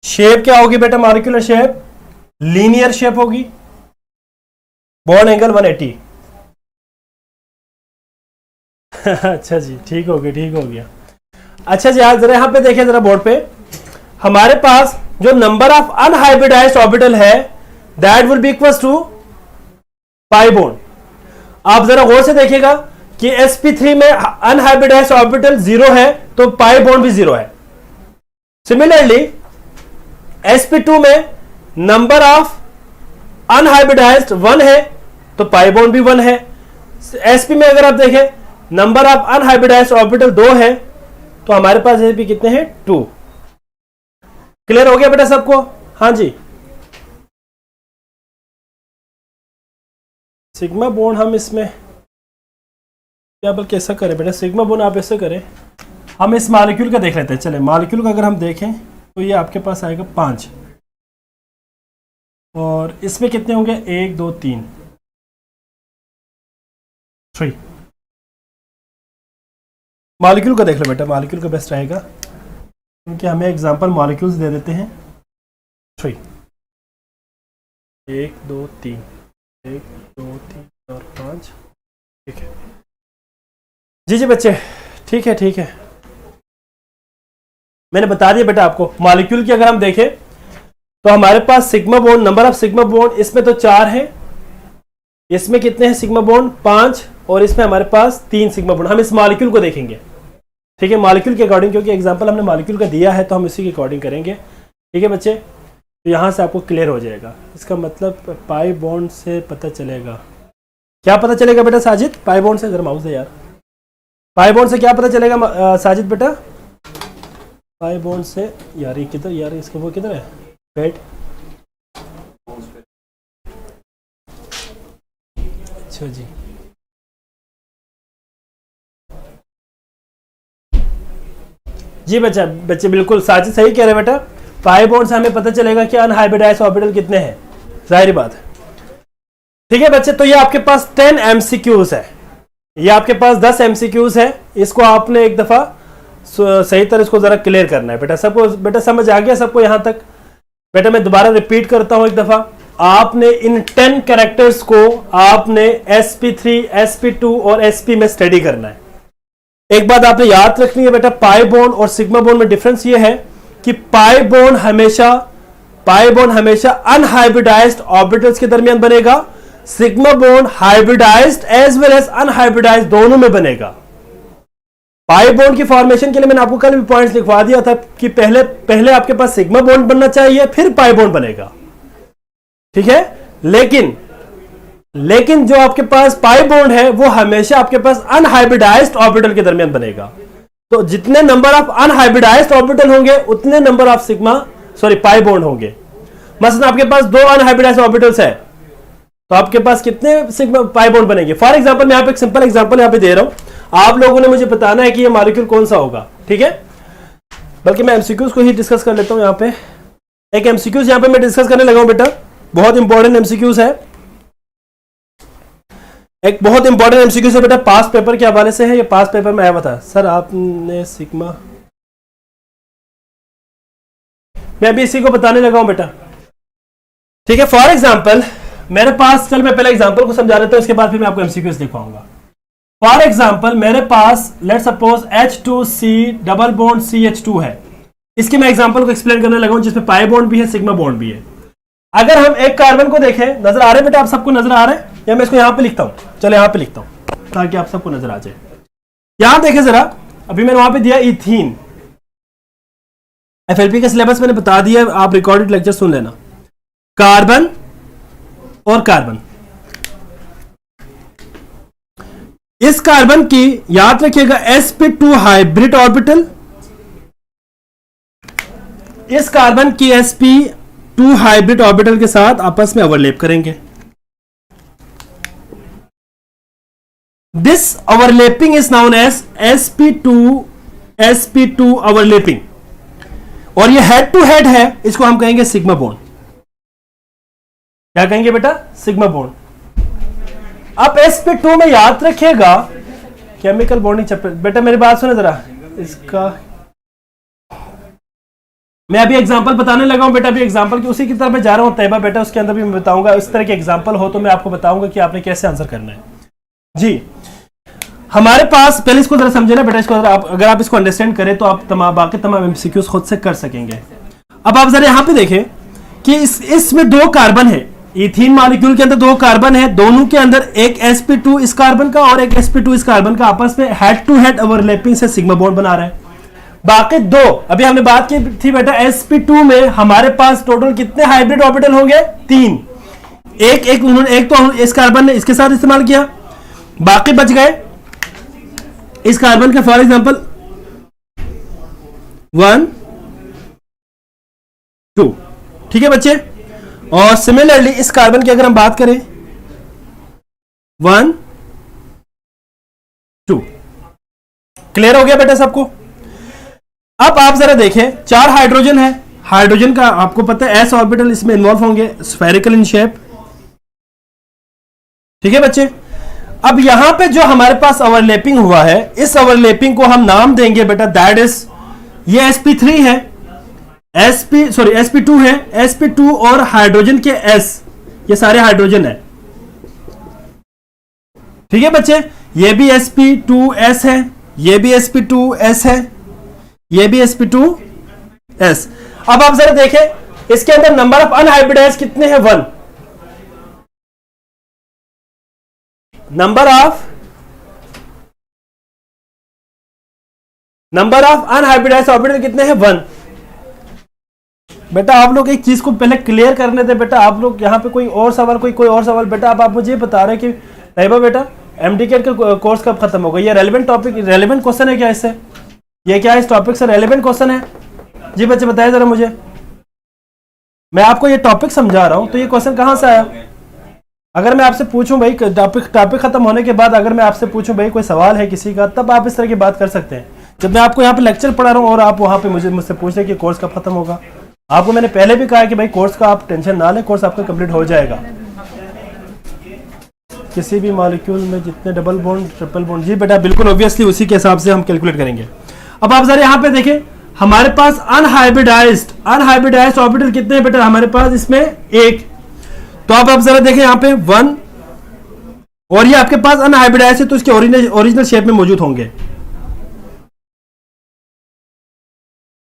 शेप क्या होगी बेटा? मॉलिक्यूलर शेप लीनियर शेप होगी। Bond angle 180। अच्छा जी, ठीक हो गया, ठीक हो गया। अच्छा जी, आज जरा यहां पे देखें जरा बोर्ड पे, हमारे पास जो नंबर ऑफ अनहाइब्रिडाइज्ड ऑर्बिटल है that will be equal to pi bond. आप जरा गौर से देखिएगा कि sp3 में अनहाइब्रिडाइज्ड ऑर्बिटल 0 है तो पाई बॉन्ड भी 0 है। सिमिलरली sp2 में नंबर ऑफ अनहाइब्रिडाइज्ड 1 है तो पाई बॉन्ड भी 1 है। sp में अगर आप देखें नंबर ऑफ अनहाइब्रिडाइज्ड ऑर्बिटल 2 है तो हमारे पास sp कितने हैं? 2। क्लियर हो गया बेटा सबको? हाँ जी। सिग्मा बॉन्ड हम इसमें क्या बल्कि ऐसा करें बेटा, सिग्मा बॉन्ड आप ऐसे करें, हम इस मॉलिक्यूल का देख लेते हैं। चले मॉलिक्यूल का अगर हम देखें तो ये आपके पास आएगा 5। और इसमें कितने होंगे, 1 2 3 3। मॉलिक्यूल का देख लो बेटा, मॉलिक्यूल का बेस्ट रहेगा क्योंकि हमें एग्जांपल मॉलिक्यूल्स दे देते हैं। 3 1 2 3 1 2 3 4 5। ठीक है जी बच्चे, ठीक है ठीक है, मैंने बता दिया बेटा आपको। मॉलिक्यूल की अगर हम देखें तो हमारे पास sigma bond, number of sigma bond इसमें तो 4 है, इसमें कितने हैं सिग्मा बॉन्ड, 5, और इसमें हमारे पास 3 सिग्मा बॉन्ड। हम इस मॉलिक्यूल को देखेंगे, ठीक है, मॉलिक्यूल के अकॉर्डिंग, क्योंकि एग्जांपल हमने मॉलिक्यूल का दिया है तो हम इसी के अकॉर्डिंग करेंगे। ठीक है बच्चे, तो यहाँ से आपको क्लियर हो जाएगा। इसका मतलब पाई बॉन्ड से पता चलेगा, क्या पता चलेगा बेटा साजिद, पाई बॉन्ड से, जरा माउस है यार, पाई बॉन्ड से क्या पता चलेगा साजिद बेटा, पाई बॉन्ड से यार, ये किधर यार, इसका वो किधर है बेट, अच्छा जी, जी बच्चा, बच्चे बिल्कुल साजिद सही कह रहे हैं बेटा। पाई बॉन्ड से हमें पता चलेगा कि अनहाइब्रिडाइज्ड ऑर्बिटल कितने हैं, जाहिर बात है। ठीक है बच्चे, तो ये आपके पास 10 एमसीक्यूज है, ये आपके पास 10 एमसीक्यूज है। इसको आपने एक दफा सही तरह इसको जरा क्लियर करना है बेटा। सबको बेटा समझ आ गया सबको यहां तक? बेटा मैं दोबारा रिपीट करता हूं एक दफा, आपने इन 10 कैरेक्टर्स को आपने sp3, sp2 और sp में स्टडी करना है। एक बात आपने याद रखनी है बेटा, पाई बॉन्ड और सिग्मा बॉन्ड में डिफरेंस ये है कि पाई बॉन्ड हमेशा अनहाइब्रिडाइज्ड ऑर्बिटल्स के दरमियान बनेगा, sigma bond hybridized as well as unhybridized दोनों में बनेगा। पाई बॉन्ड की फॉर्मेशन के लिए मैंने आपको कल भी पॉइंट्स लिखवा दिया था कि पहले आपके पास सिग्मा बॉन्ड बनना चाहिए, फिर पाई बॉन्ड बनेगा, ठीक है। लेकिन जो आपके पास पाई बॉन्ड है वो हमेशा आपके पास अनहाइब्रिडाइज्ड ऑर्बिटल के दरमियान बनेगा। तो जितने नंबर ऑफ अनहाइब्रिडाइज्ड ऑर्बिटल होंगे उतने नंबर ऑफ पाई बॉन्ड होंगे। मसलन आपके पास 2 अनहाइब्रिडाइज्ड ऑर्बिटल्स है तो आपके पास कितने सिग्मा पाई बॉन्ड बनेंगे। फॉर एग्जांपल मैं यहाँ पे एक सिंपल एग्जांपल यहाँ पे दे रहा हूं, आप लोगों ने मुझे बताना है कि ये मॉलिक्यूल कौन सा होगा, ठीक है। बल्कि मैं एमसीक्यूज को ही डिस्कस कर लेता हूं। यहाँ पे एक एमसीक्यूज यहाँ पे मैं डिस्कस करने लगा हूं बेटा, बहुत इंपॉर्टेंट एमसीक्यूज है, एक बहुत इंपॉर्टेंट एमसीक्यूज है बेटा, पास पेपर के हवाले से है। ये पास पेपर में आया हुआ था, सर आपने सिग्मा, मैं अभी इसी को बताने लगा हूं बेटा, ठीक है। फॉर एग्जाम्पल मेरे पास, चल मैं पहले एग्जाम्पल को समझा देता हूं, उसके बाद फिर मैं आपको एमसीक्यूज दिखाऊंगा। फॉर एग्जाम्पल मेरे पास let suppose H2C double bond CH2 है, इसकी मैं एग्जाम्पल को एक्सप्लेन करने लगा हूं जिसमें पाई बॉन्ड भी है, सिग्मा बॉन्ड भी है। अगर हम एक कार्बन को देखें, नजर आ रहे बेटा, आप सबको नजर आ रहे हैं, या मैं इसको यहां पे लिखता हूं, चलो यहां पे लिखता हूं ताकि आप सबको नजर आ जाए। यहां देखें जरा, अभी मैंने वहां पे दिया इथीन, FLP का सिलेबस मैंने बता दिया, आप रिकॉर्डेड लेक्चर सुन लेना। कार्बन और कार्बन, इस कार्बन की याद रखिएगा sp2 हाइब्रिड ऑर्बिटल, इस कार्बन की sp2 हाइब्रिड ऑर्बिटल के साथ आपस में ओवरलैप करेंगे। This overlapping is known as sp2 overlapping, और ये हेड टू हेड है, इसको हम कहेंगे सिग्मा बॉन्ड। क्या कहेंगे बेटा? Sigma bond. अब sp2 में याद रखिएगा केमिकल बॉन्डिंग चैप्टर, बेटा मेरी बात सुने जरा, इसका मैं अभी एग्जांपल बताने लगा हूं बेटा, अभी एग्जांपल की उसी की तरफ मैं जा रहा हूं तैयबा बेटा, उसके अंदर भी मैं बताऊंगा, इस तरह के एग्जांपल हो तो मैं आपको बताऊंगा कि आपने कैसे आंसर करना है जी। हमारे पास पहले इसको जरा समझे ना बेटा, इसको अगर आप इसको अंडरस्टैंड करें तो आप बाकी तमाम एमसीक्यूज खुद से कर सकेंगे। अब आप जरा यहां पे देखें कि इसमें 2 कार्बन है, इथीन मॉलिक्यूल के अंदर 2 कार्बन है, दोनों के अंदर एक sp2 इस कार्बन का और एक sp2 इस कार्बन का आपस में हेड टू हेड ओवरलैपिंग से सिग्मा बॉन्ड बना रहा है। बाकी 2 अभी हमने बात की थी बेटा, sp2 में हमारे पास टोटल कितने हाइब्रिड ऑर्बिटल होंगे? 3। एक तो इस कार्बन ने इसके साथ इस्तेमाल किया, बाकी बच गए इस कार्बन के, फॉर एग्जांपल 1 2, ठीक है बच्चे। और सिमिलरली इस कार्बन की अगर हम बात करें 1 2, क्लियर हो गया बेटा सबको? अब आप जरा देखें, 4 हाइड्रोजन है, हाइड्रोजन का आपको पता है एस ऑर्बिटल इसमें इन्वॉल्व होंगे, स्फेरिकल इन शेप। ठीक है बच्चे, अब यहां पे जो हमारे पास ओवरलैपिंग हुआ है, इस ओवरलैपिंग को हम नाम देंगे बेटा दैट इज, ये sp3 है, sp2 है, sp2 और हाइड्रोजन के s, ये सारे हाइड्रोजन है। ठीक है बच्चे, ये भी sp2s है, ये भी sp2s है, ये भी sp2s। अब आप जरा देखें इसके अंदर नंबर ऑफ अनहाइब्रिडाइज कितने हैं, 1। नंबर ऑफ अनहाइब्रिडाइज ऑर्बिटल कितने हैं, 1। बेटा आप लोग एक चीज को पहले क्लियर करने थे बेटा, आप लोग यहाँ पे कोई और सवाल बेटा, अब आप मुझे बता रहे कि तैयबा बेटा एमडीके का कोर्स कब खत्म होगा, ये रेलेवेंट टॉपिक, रेलेवेंट क्वेश्चन है क्या इससे, ये क्या इस टॉपिक से रेलेवेंट क्वेश्चन है? जी बच्चे बताइए जरा मुझे, मैं आपको ये टॉपिक समझा रहा हूं तो ये क्वेश्चन कहां से आया? अगर मैं आपसे पूछूं भाई टॉपिक खत्म होने के बाद अगर मैं आपसे पूछूं भाई कोई सवाल है किसी का, तब आप इस तरह की बात कर सकते हैं। जब मैं आपको यहाँ पे लेक्चर पढ़ा रहा हूँ और आप वहां पे मुझसे पूछ रहे कि कोर्स कब खत्म होगा, आपको मैंने पहले भी कहा कि भाई कोर्स का आप टेंशन ना लें, कोर्स आपका कंप्लीट हो जाएगा। किसी भी मॉलिक्यूल में जितने डबल बॉन्ड ट्रिपल बॉन्ड, जी बेटा बिल्कुल ऑब्वियसली उसी के हिसाब से हम कैलकुलेट करेंगे। अब आप जरा यहाँ पे देखें हमारे पास अनहाइब्रिडाइज्ड ऑर्बिटल कितने हैं बेटा, हमारे पास इसमें 1। तो आप जरा देखें यहाँ पे 1, और ये आपके पास अनहाइब्रिडाइज्ड है तो इसके ओरिजिनल शेप में मौजूद होंगे।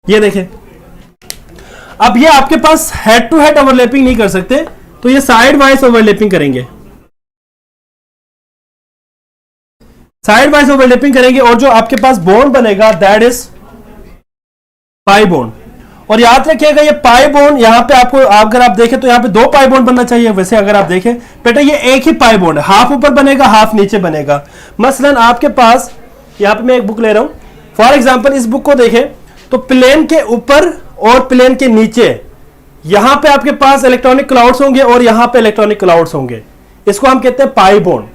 ये देखें, अब ये आपके पास हेड टू हेड ओवरलैपिंग नहीं कर सकते, तो ये साइड वाइज ओवरलैपिंग करेंगे, साइड वाइज ओवरलैपिंग करेंगे, और जो आपके पास बॉन्ड बनेगा दैट इज पाई बॉन्ड। और याद रखिएगा ये पाई बॉन्ड यहाँ पे आपको अगर आप देखें तो यहाँ पे 2 पाई बॉन्ड बनना चाहिए। वैसे अगर आप देखें बेटा ये एक ही पाई बॉन्ड है, हाफ ऊपर बनेगा हाफ नीचे बनेगा। मसलन आपके पास यहाँ पे मैं एक बुक ले रहा हूं, फॉर एग्जांपल इस बुक को देखें तो प्लेन के ऊपर और प्लेन के नीचे यहां पे आपके पास इलेक्ट्रॉनिक क्लाउड्स होंगे और यहां पे इलेक्ट्रॉनिक क्लाउड्स होंगे, इसको हम कहते हैं पाई बॉन्ड।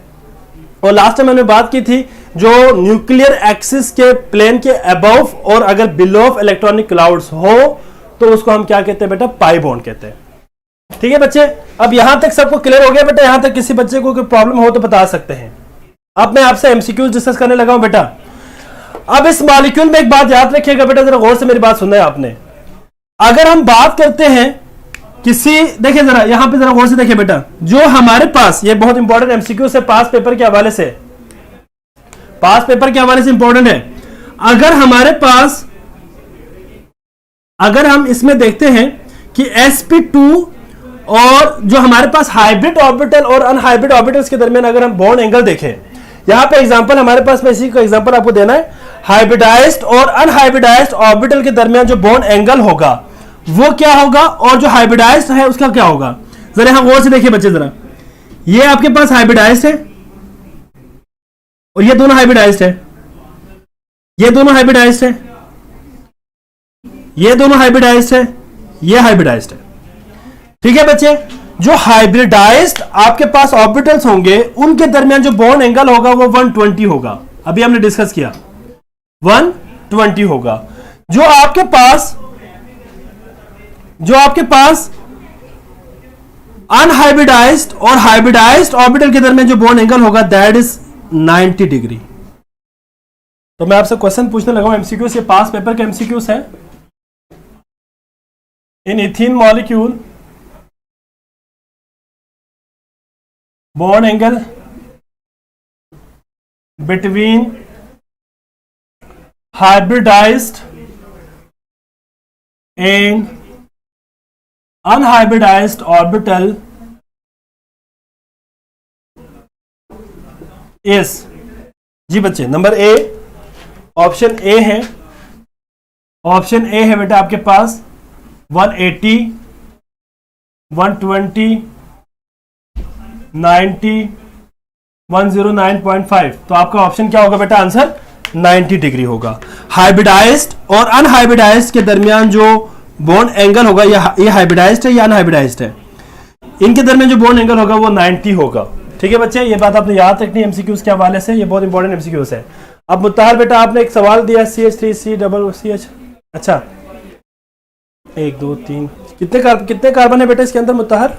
और लास्ट टाइम हमने बात की थी जो न्यूक्लियर एक्सिस के प्लेन के अबव और अगर बिलो इलेक्ट्रॉनिक क्लाउड्स हो तो उसको हम क्या कहते हैं बेटा, पाई बॉन्ड कहते हैं। ठीक है बच्चे, अब यहां तक सबको क्लियर हो गया बेटा? यहां तक किसी बच्चे को कोई प्रॉब्लम हो तो बता सकते हैं। अब मैं आपसे एमसीक्यूज डिस्कस करने लगा हूं बेटा। अब इस मॉलिक्यूल में एक बात याद रखिएगा बेटा, जरा गौर से मेरी बात सुनना है आपने। अगर हम बात करते हैं किसी, देखिए जरा यहां पे जरा गौर से देखिए बेटा, जो हमारे पास ये बहुत इंपॉर्टेंट एमसीक्यू से पास पेपर के हवाले से, पास पेपर के हवाले से इंपॉर्टेंट है। अगर हमारे पास, अगर हम इसमें देखते हैं कि sp2 और जो हमारे पास हाइब्रिड ऑर्बिटल और अनहाइब्रिड ऑर्बिटल्स के दरमियान अगर हम बॉन्ड एंगल देखें, यहां पे एग्जांपल हमारे पास में इसी का एग्जांपल आपको देना है, हाइब्रिडाइज्ड और अनहाइब्रिडाइज्ड ऑर्बिटल के दरमियान जो बॉन्ड एंगल होगा वो क्या होगा, और जो हाइब्रिडाइज्ड है उसका क्या होगा। जरा यहां गौर से देखिए बच्चे, जरा ये आपके पास हाइब्रिडाइज्ड है और ये दोनों हाइब्रिडाइज्ड है, ये दोनों हाइब्रिडाइज्ड है, ये दोनों हाइब्रिडाइज्ड है, ये हाइब्रिडाइज्ड है। ठीक है बच्चे, जो हाइब्रिडाइज्ड आपके पास ऑर्बिटल्स होंगे उनके दरमियान जो बॉन्ड एंगल होगा वो 120 होगा, अभी हमने डिस्कस किया 120 होगा। जो आपके पास अनहाइब्रिडाइज्ड और हाइब्रिडाइज्ड ऑर्बिटल के दरमियान जो बॉन्ड एंगल होगा दैट इज 90 डिग्री। तो मैं आपसे क्वेश्चन पूछने लगा हूं, एमसीक्यू से पास पेपर के एमसीक्यूज है। In ethene molecule bond angle between hybridized and unhybridized orbital is, जी बच्चे नंबर ए, ऑप्शन ए है, ऑप्शन ए है बेटा आपके पास 180, 120, 90, 109.5। तो आपका ऑप्शन क्या होगा बेटा, आंसर 90 डिग्री होगा। हाइब्रिडाइज्ड और अनहाइब्रिडाइज्ड के दरमियान जो बॉन्ड एंगल होगा, ये हाइब्रिडाइज्ड है या अनहाइब्रिडाइज्ड है, इनके दरमियान जो बॉन्ड एंगल होगा वो 90 होगा। ठीक है बच्चे, ये बात आपने याद रखनी है एमसीक्यूज के हवाले से, ये बहुत इंपॉर्टेंट एमसीक्यूज है। अब मुत्ताहर बेटा आपने एक सवाल दिया CH3CCH, अच्छा 1 2 3, कितने कार्बन है बेटा इसके अंदर मुत्तहर?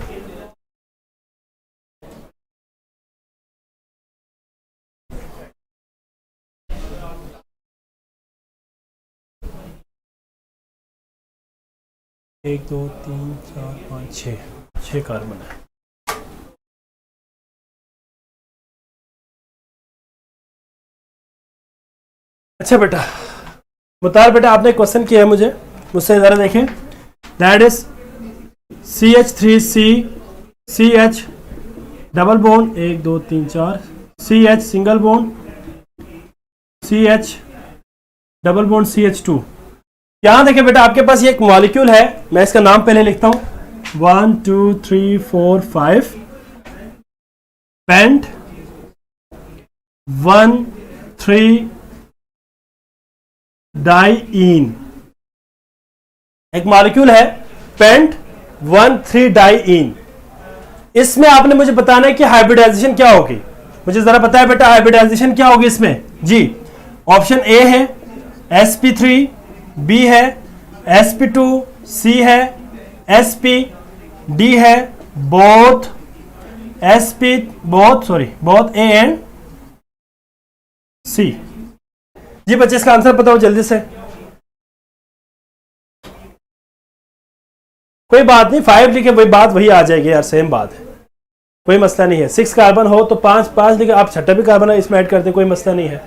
एक दो तीन चार पाँच छः कार्बन है। अच्छा बेटा मुतार बेटा आपने क्वेश्चन किया है मुझसे जरा देखें। That is CH3C CH double bond 1 2 3 4 CH single bond CH double bond CH2। यहां देखें बेटा आपके पास ये एक मॉलिक्यूल है, मैं इसका नाम पहले लिखता हूं 1 2 3 4 5 पेंट 1 3 डाइईन। एक मॉलिक्यूल है पेंट 1 3 डाइईन। इसमें आपने मुझे बताना है कि हाइब्रिडाइजेशन क्या होगी। मुझे जरा बताया बेटा हाइब्रिडाइजेशन क्या होगी इसमें जी। ऑप्शन ए है sp3, बी है sp2, सी है sp, डी है बोथ ए एंड सी। जी बच्चे इसका आंसर बताओ जल्दी से। कोई बात नहीं 5 लिखे वही बात वही आ जाएगी यार, सेम बात है, कोई मसला नहीं है। 6 कार्बन हो तो 5 लिखे, आप छठा भी कार्बन है इसमें ऐड करते कोई मसला नहीं है।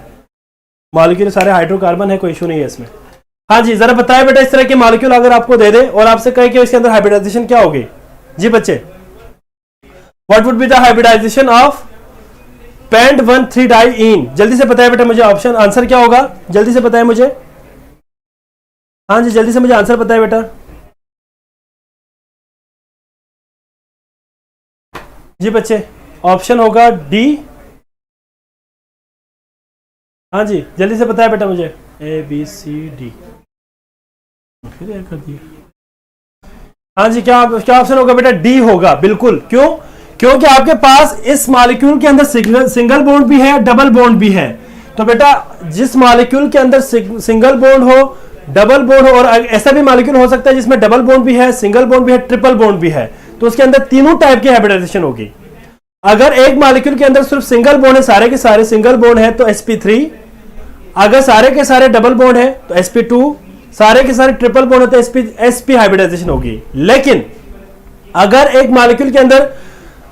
मॉलिक्यूल सारे हाइड्रोकार्बन है, कोई इशू नहीं है इसमें। हाँ जी जरा बताएं बेटा इस तरह के मॉलिक्यूल अगर आपको दे दे और आपसे कहे कि इसके अंदर हाइब्रिडाइजेशन क्या होगी। जी बच्चे what would be the hybridization of pent 1 3 diene. जल्दी से बताएं बेटा मुझे ऑप्शन आंसर क्या होगा, जल्दी से बताएं मुझे। हाँ जी जल्दी से मुझे आंसर बताएं बेटा। जी बच्चे ऑप्शन होगा डी। हाँ जी जल्दी से बताएं बेटा मुझे ABCD। फिर कर दिया। हाँ जी क्या ऑप्शन होगा बेटा? डी होगा बिल्कुल। क्यों? क्योंकि आपके पास इस मॉलिक्यूल के अंदर सिंगल बॉन्ड भी है डबल बॉन्ड भी है। तो बेटा जिस मॉलिक्यूल के अंदर सिंगल बॉन्ड हो डबल बॉन्ड हो, और ऐसा भी मॉलिक्यूल हो सकता है जिसमें डबल बॉन्ड भी है सिंगल बॉन्ड भी है ट्रिपल बॉन्ड भी है, तो उसके अंदर तीनों टाइप की हाइब्रिडाइजेशन होगी। अगर एक मॉलिक्यूल के अंदर सिर्फ सिंगल बॉन्ड है, सारे के सारे सिंगल बॉन्ड है तो sp3, अगर सारे के सारे डबल बॉन्ड है तो sp2, सारे के सारे ट्रिपल बॉन्ड है तो sp हाइब्रिडाइजेशन होगी। लेकिन अगर एक मॉलिक्यूल के अंदर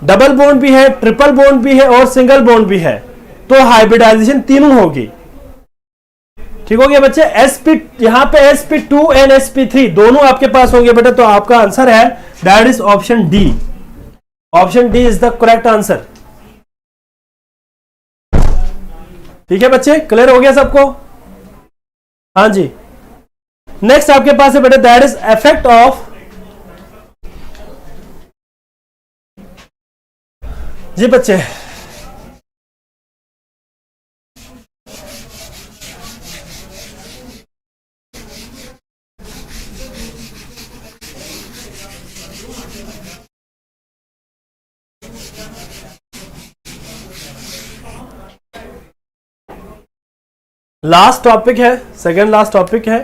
डबल बॉन्ड भी है ट्रिपल बॉन्ड भी है और सिंगल बॉन्ड भी है तो हाइब्रिडाइजेशन तीनों होगी। ठीक हो गया बच्चे। यहां पे sp2 एंड sp3 दोनों आपके पास होंगे बेटा, तो आपका आंसर है that is option D. Option D is the correct answer. ठीक है बच्चे क्लियर हो गया सबको? हाँ जी नेक्स्ट आपके पास है बेटा दैट इज इफेक्ट ऑफ, जी बच्चे लास्ट टॉपिक है, सेकंड लास्ट टॉपिक है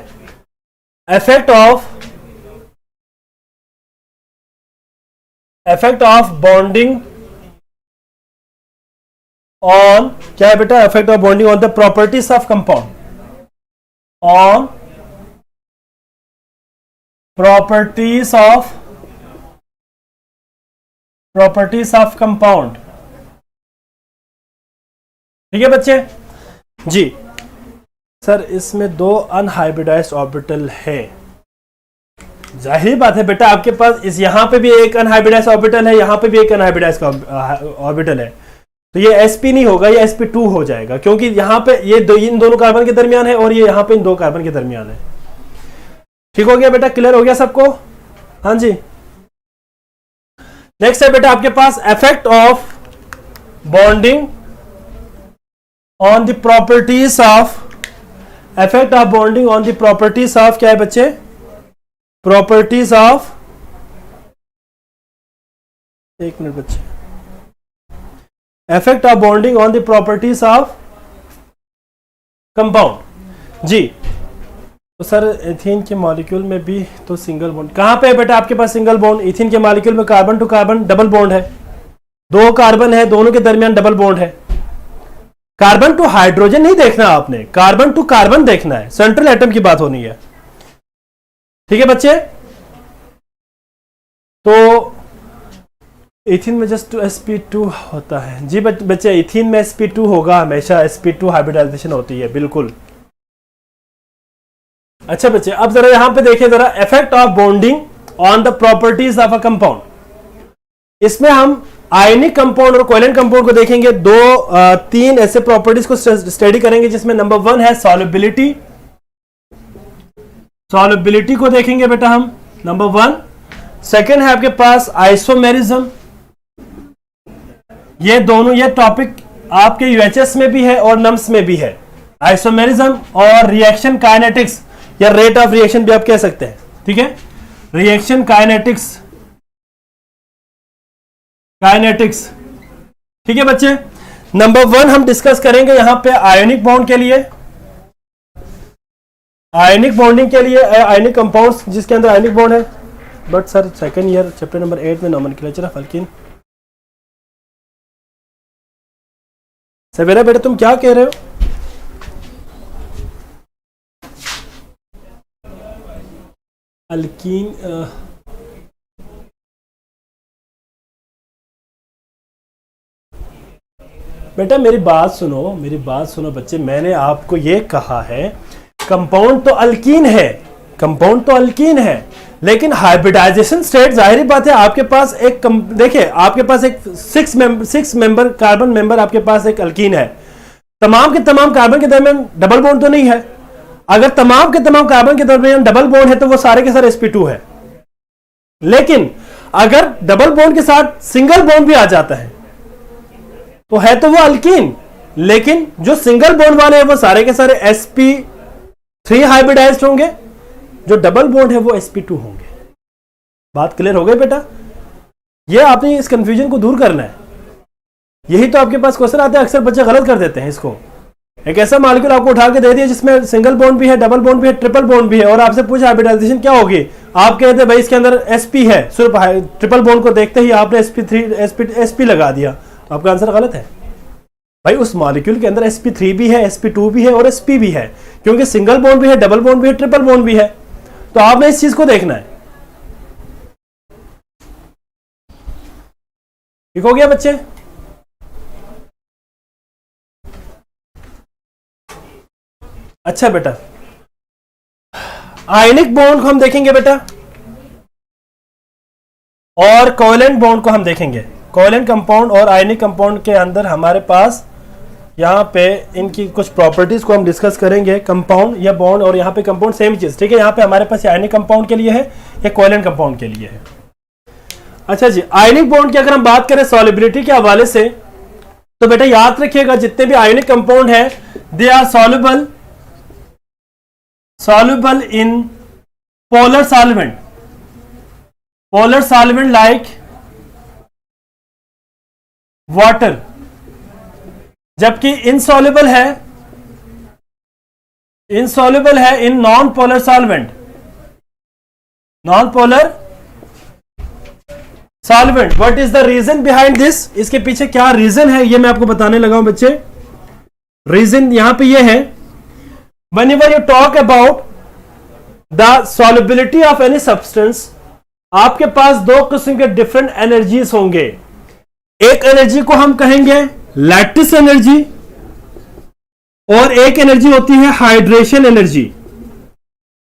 इफेक्ट ऑफ बॉन्डिंग ऑन, क्या है बेटा? Effect of bonding on the properties of compound, on properties of compound. ठीक है बच्चे जी। सर इसमें दो अनहाइब्रिडाइज्ड ऑर्बिटल है, जाहिर बात है बेटा आपके पास यहां पे भी एक अनहाइब्रिडाइज्ड ऑर्बिटल है, यहां पे भी एक अनहाइब्रिडाइज्ड ऑर्बिटल है, तो ये sp नहीं होगा, ये sp2 हो जाएगा, क्योंकि यहां पे ये इन दोनों कार्बन के दरमियान है और ये यहां पे इन दो कार्बन के दरमियान है। ठीक हो गया बेटा, क्लियर हो गया सबको? हाँ जी नेक्स्ट है बेटा आपके पास effect of bonding on the properties of, effect of bonding on the properties of, क्या है बच्चे? प्रॉपर्टीज ऑफ, एक मिनट बच्चे, effect of bonding on the properties of compound. जी तो सर इथीन के मॉलिक्यूल में भी तो सिंगल बॉन्ड कहाँ पे है बेटा आपके पास? सिंगल बॉन्ड इथीन के मॉलिक्यूल में carbon to carbon double bond है, दो कार्बन है, दोनों के दरमियान डबल बॉन्ड है। कार्बन टू हाइड्रोजन नहीं देखना आपने, कार्बन टू कार्बन देखना है, सेंट्रल एटम की बात होनी है। ठीक है बच्चे? तो इथिन में जस्ट sp2 होता है जी बच्चे, इथिन में sp2 होगा हमेशा, sp2 हाइब्रिडाइजेशन होती है बिल्कुल। अच्छा बच्चे, अब जरा यहां पे देखिए जरा, effect of bonding on the properties of a compound. इसमें हम आयनिक कंपाउंड और कोवेलेंट कंपाउंड को देखेंगे, तीन ऐसे प्रॉपर्टीज को स्टडी करेंगे, जिसमें नंबर 1 है सॉल्युबिलिटी। सॉल्युबिलिटी को देखेंगे बेटा हम, नंबर 1। सेकेंड है आपके पास आइसोमेरिज्म। ये दोनों, ये टॉपिक आपके यूएचएस में भी है और नम्स में भी है, आइसोमेरिज्म और रिएक्शन काइनेटिक्स या रेट ऑफ रिएक्शन भी आप कह सकते हैं। ठीक है, रिएक्शन काइनेटिक्स, काइनेटिक्स। ठीक है बच्चे, नंबर 1 हम डिस्कस करेंगे यहां पे आयनिक बॉन्ड के लिए, आयनिक बॉन्डिंग के लिए, आयनिक कंपाउंड्स जिसके अंदर आयनिक बॉन्ड है। But sir second year chapter number 8 में नोमेनक्लेचर ऑफ अल्कीन। सवेरा बेटा तुम क्या कह रहे हो? अल्कीन बेटा मेरी बात सुनो, मेरी बात सुनो बच्चे, मैंने आपको यह कहा है कंपाउंड तो अल्कीन है, कंपाउंड तो अल्कीन है, लेकिन हाइब्रिडाइजेशन स्टेट जाहिर बात है आपके पास एक देखिए आपके पास एक 6 मेंबर कार्बन मेंबर आपके पास एक अल्कीन है। तमाम के तमाम कार्बन के दरमियान डबल बॉन्ड तो नहीं है। अगर तमाम के तमाम कार्बन के दरमियान डबल बॉन्ड है तो वो सारे के सारे sp2 है। लेकिन अगर डबल बॉन्ड के साथ सिंगल बॉन्ड भी आ जाता है तो है तो वो अल्कीन, लेकिन जो सिंगल बॉन्ड वाले हैं वो सारे के सारे sp3 हाइब्रिडाइज्ड होंगे, जो डबल बॉन्ड है वो sp2 होंगे। बात क्लियर हो गई बेटा? ये आपने इस कंफ्यूजन को दूर करना है। यही तो आपके पास क्वेश्चन आते हैं, अक्सर बच्चे गलत कर देते हैं इसको। एक ऐसा मॉलिक्यूल आपको उठा के दे दिया जिसमें सिंगल बॉन्ड भी है, डबल बॉन्ड भी है, ट्रिपल बॉन्ड भी है, और आपसे पूछा हाइब्रिडाइजेशन क्या होगी, आप कहते हैं भाई इसके अंदर sp है, सिर्फ ट्रिपल बॉन्ड को देखते ही आपने sp लगा दिया, तो आपका आंसर गलत है। भाई उस मॉलिक्यूल के अंदर sp3 भी है, sp2 भी है और sp भी है, क्योंकि सिंगल बॉन्ड भी है, डबल बॉन्ड भी है, ट्रिपल बॉन्ड भी है। तो आपने इस चीज को देखना है। ठीक हो गया बच्चे? अच्छा बेटा, आयनिक बॉन्ड को हम देखेंगे बेटा, और कोवेलेंट बॉन्ड को हम देखेंगे। कोवेलेंट कंपाउंड और आयनिक कंपाउंड के अंदर हमारे पास यहाँ पे इनकी कुछ प्रॉपर्टीज को हम डिस्कस करेंगे। कंपाउंड या बॉन्ड और यहाँ पे कंपाउंड सेम चीज, ठीक है। यहाँ पे हमारे पास आयनिक कंपाउंड के लिए है या कोवेलेंट कंपाउंड के लिए है। अच्छा जी, आयनिक बॉन्ड की अगर हम बात करें सॉल्युबिलिटी के हवाले से, तो बेटा याद रखिएगा जितने भी आयनिक कंपाउंड है they are soluble in polar solvent like water, जबकि insoluble है in non-polar solvent। What is the reason behind this? इसके पीछे क्या रीजन है ये मैं आपको बताने लगा हूं बच्चे। रीजन यहां पे ये है, whenever you talk about the solubility of any substance, आपके पास दो किस्म के डिफरेंट एनर्जीज होंगे। एक एनर्जी को हम कहेंगे लैटिस एनर्जी, और एक एनर्जी होती है हाइड्रेशन एनर्जी।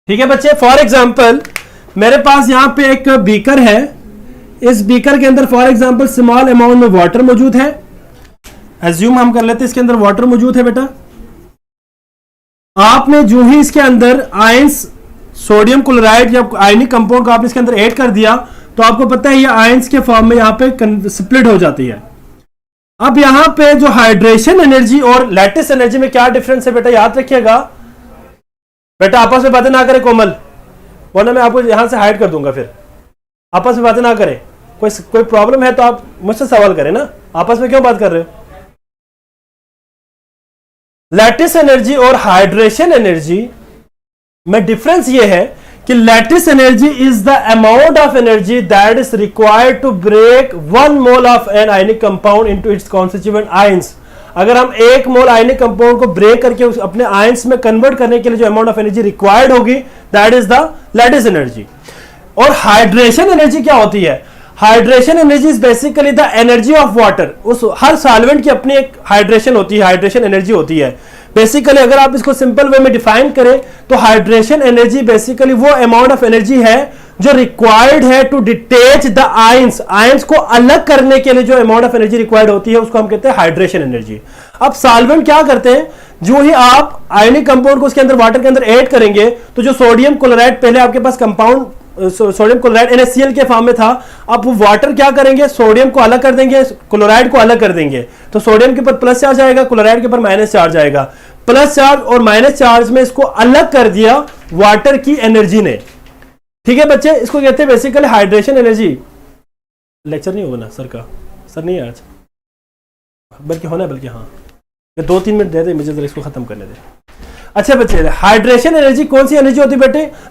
ठीक है बच्चे, फॉर एग्जांपल मेरे पास यहां पे एक बीकर है, इस बीकर के अंदर फॉर एग्जांपल स्मॉल अमाउंट में वाटर मौजूद है। एज्यूम हम कर लेते हैं इसके अंदर वाटर मौजूद है बेटा। आपने जो ही इसके अंदर आयंस, सोडियम क्लोराइड या आयनिक कंपाउंड को आपने इसके अंदर ऐड कर दिया, तो आपको पता है ये आयंस के फॉर्म में यहां पे स्प्लिट हो जाती है। अब यहां पे जो हाइड्रेशन एनर्जी और लैटिस एनर्जी में क्या डिफरेंस है बेटा, याद रखिएगा। बेटा आपस में बातें ना करें कोमल, वरना मैं आपको यहां से हाइड कर दूंगा। फिर आपस में बातें ना करें, कोई प्रॉब्लम है तो आप मुझसे सवाल करें ना, आपस में क्यों बात कर रहे हो। लैटिस एनर्जी और हाइड्रेशन एनर्जी में डिफरेंस ये है कि lattice energy is the amount of energy that is required to break 1 mole of an ionic compound into its constituent ions. अगर हम 1 मोल आयनिक कंपाउंड को ब्रेक करके अपने आयंस में कन्वर्ट करने के लिए जो अमाउंट ऑफ एनर्जी रिक्वायर्ड होगी, that is the lattice energy. और हाइड्रेशन एनर्जी क्या होती है? Hydration energy is basically the energy of water. उस हर सॉल्वेंट की अपनी एक हाइड्रेशन होती है, हाइड्रेशन एनर्जी होती है। बेसिकली अगर आप इसको सिंपल वे में डिफाइन करें तो हाइड्रेशन एनर्जी बेसिकली वो अमाउंट ऑफ एनर्जी है जो रिक्वायर्ड है to detach the ions. Ions को अलग करने के लिए जो अमाउंट ऑफ एनर्जी रिक्वायर्ड होती है उसको हम कहते हैं हाइड्रेशन एनर्जी। अब सॉल्वेंट क्या करते हैं, जो ही आप आयनिक कंपाउंड को उसके अंदर वाटर के अंदर ऐड करेंगे तो जो सोडियम क्लोराइड पहले आपके पास कंपाउंड सोडियम क्लोराइड NaCl के फॉर्म में था, अब वो वाटर क्या करेंगे, सोडियम को अलग कर देंगे, क्लोराइड को अलग कर देंगे। तो सोडियम के ऊपर प्लस चार्ज आएगा, क्लोराइड के ऊपर माइनस चार्ज आएगा। प्लस चार्ज और माइनस चार्ज में इसको अलग कर दिया वाटर की एनर्जी ने। ठीक है बच्चे, इसको कहते हैं बेसिकली हाइड्रेशन एनर्जी। लेक्चर नहीं होगा ना सर का? सर नहीं है आज, बल्कि होना है, बल्कि हाँ 2-3 मिनट दे दे मुझे, जरा इसको खत्म करने दे। अच्छा बच्चे, हाइड्रेशन एनर्जी कौन सी एनर्जी होती है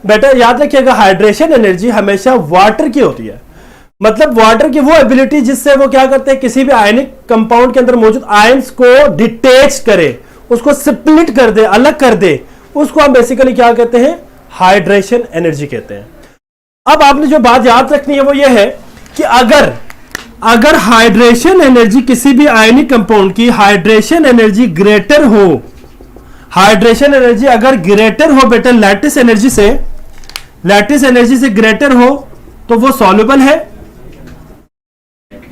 बेटा याद रखिएगा, हाइड्रेशन एनर्जी हमेशा वाटर की होती है। मतलब वाटर की वो एबिलिटी जिससे वो क्या करते हैं, किसी भी आयनिक कंपाउंड के अंदर मौजूद आयंस को डिटेच करे, उसको स्प्लिट कर दे, अलग कर दे, उसको हम बेसिकली क्या कहते हैं, हाइड्रेशन एनर्जी कहते हैं। अब आपने जो बात याद रखनी है वो ये है कि अगर हाइड्रेशन एनर्जी किसी भी आयनिक कंपाउंड की हाइड्रेशन एनर्जी ग्रेटर हो, हाइड्रेशन एनर्जी अगर ग्रेटर हो बेटा लैटिस एनर्जी से ग्रेटर हो तो वो सॉल्युबल है।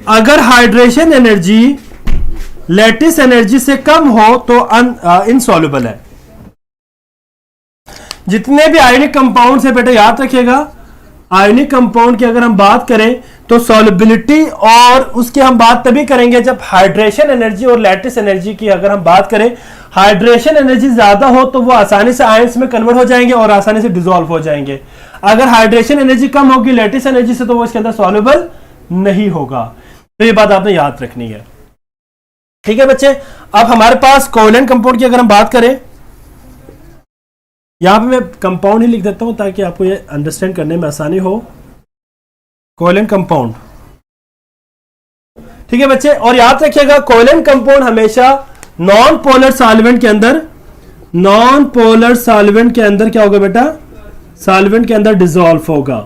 अगर हाइड्रेशन एनर्जी लैटिस एनर्जी से कम हो तो इनसॉल्युबल है। जितने भी आयनिक कंपाउंड है बेटा याद रखिएगा, आयनिक कंपाउंड की अगर हम बात करें तो सॉल्युबिलिटी और उसकी हम बात तभी करेंगे जब हाइड्रेशन एनर्जी और लैटिस एनर्जी की अगर हम बात करें, हाइड्रेशन एनर्जी ज्यादा हो तो वो आसानी से आयंस में कन्वर्ट हो जाएंगे और आसानी से डिसॉल्व हो जाएंगे। अगर हाइड्रेशन एनर्जी कम होगी लैटिस एनर्जी से तो वो इसके अंदर सॉल्युबल नहीं होगा। तो ये बात आपने याद रखनी है। ठीक है बच्चे, अब हमारे पास कोवेलेंट कंपाउंड की अगर हम बात करें, यहां पे मैं कंपाउंड ही लिख देता हूं ताकि आपको ये अंडरस्टैंड करने में आसानी हो। कोवेलेंट कंपाउंड, ठीक है बच्चे, और याद रखिएगा कोवेलेंट कंपाउंड हमेशा नॉन पोलर सॉल्वेंट के अंदर क्या होगा बेटा, सॉल्वेंट के अंदर डिसॉल्व होगा,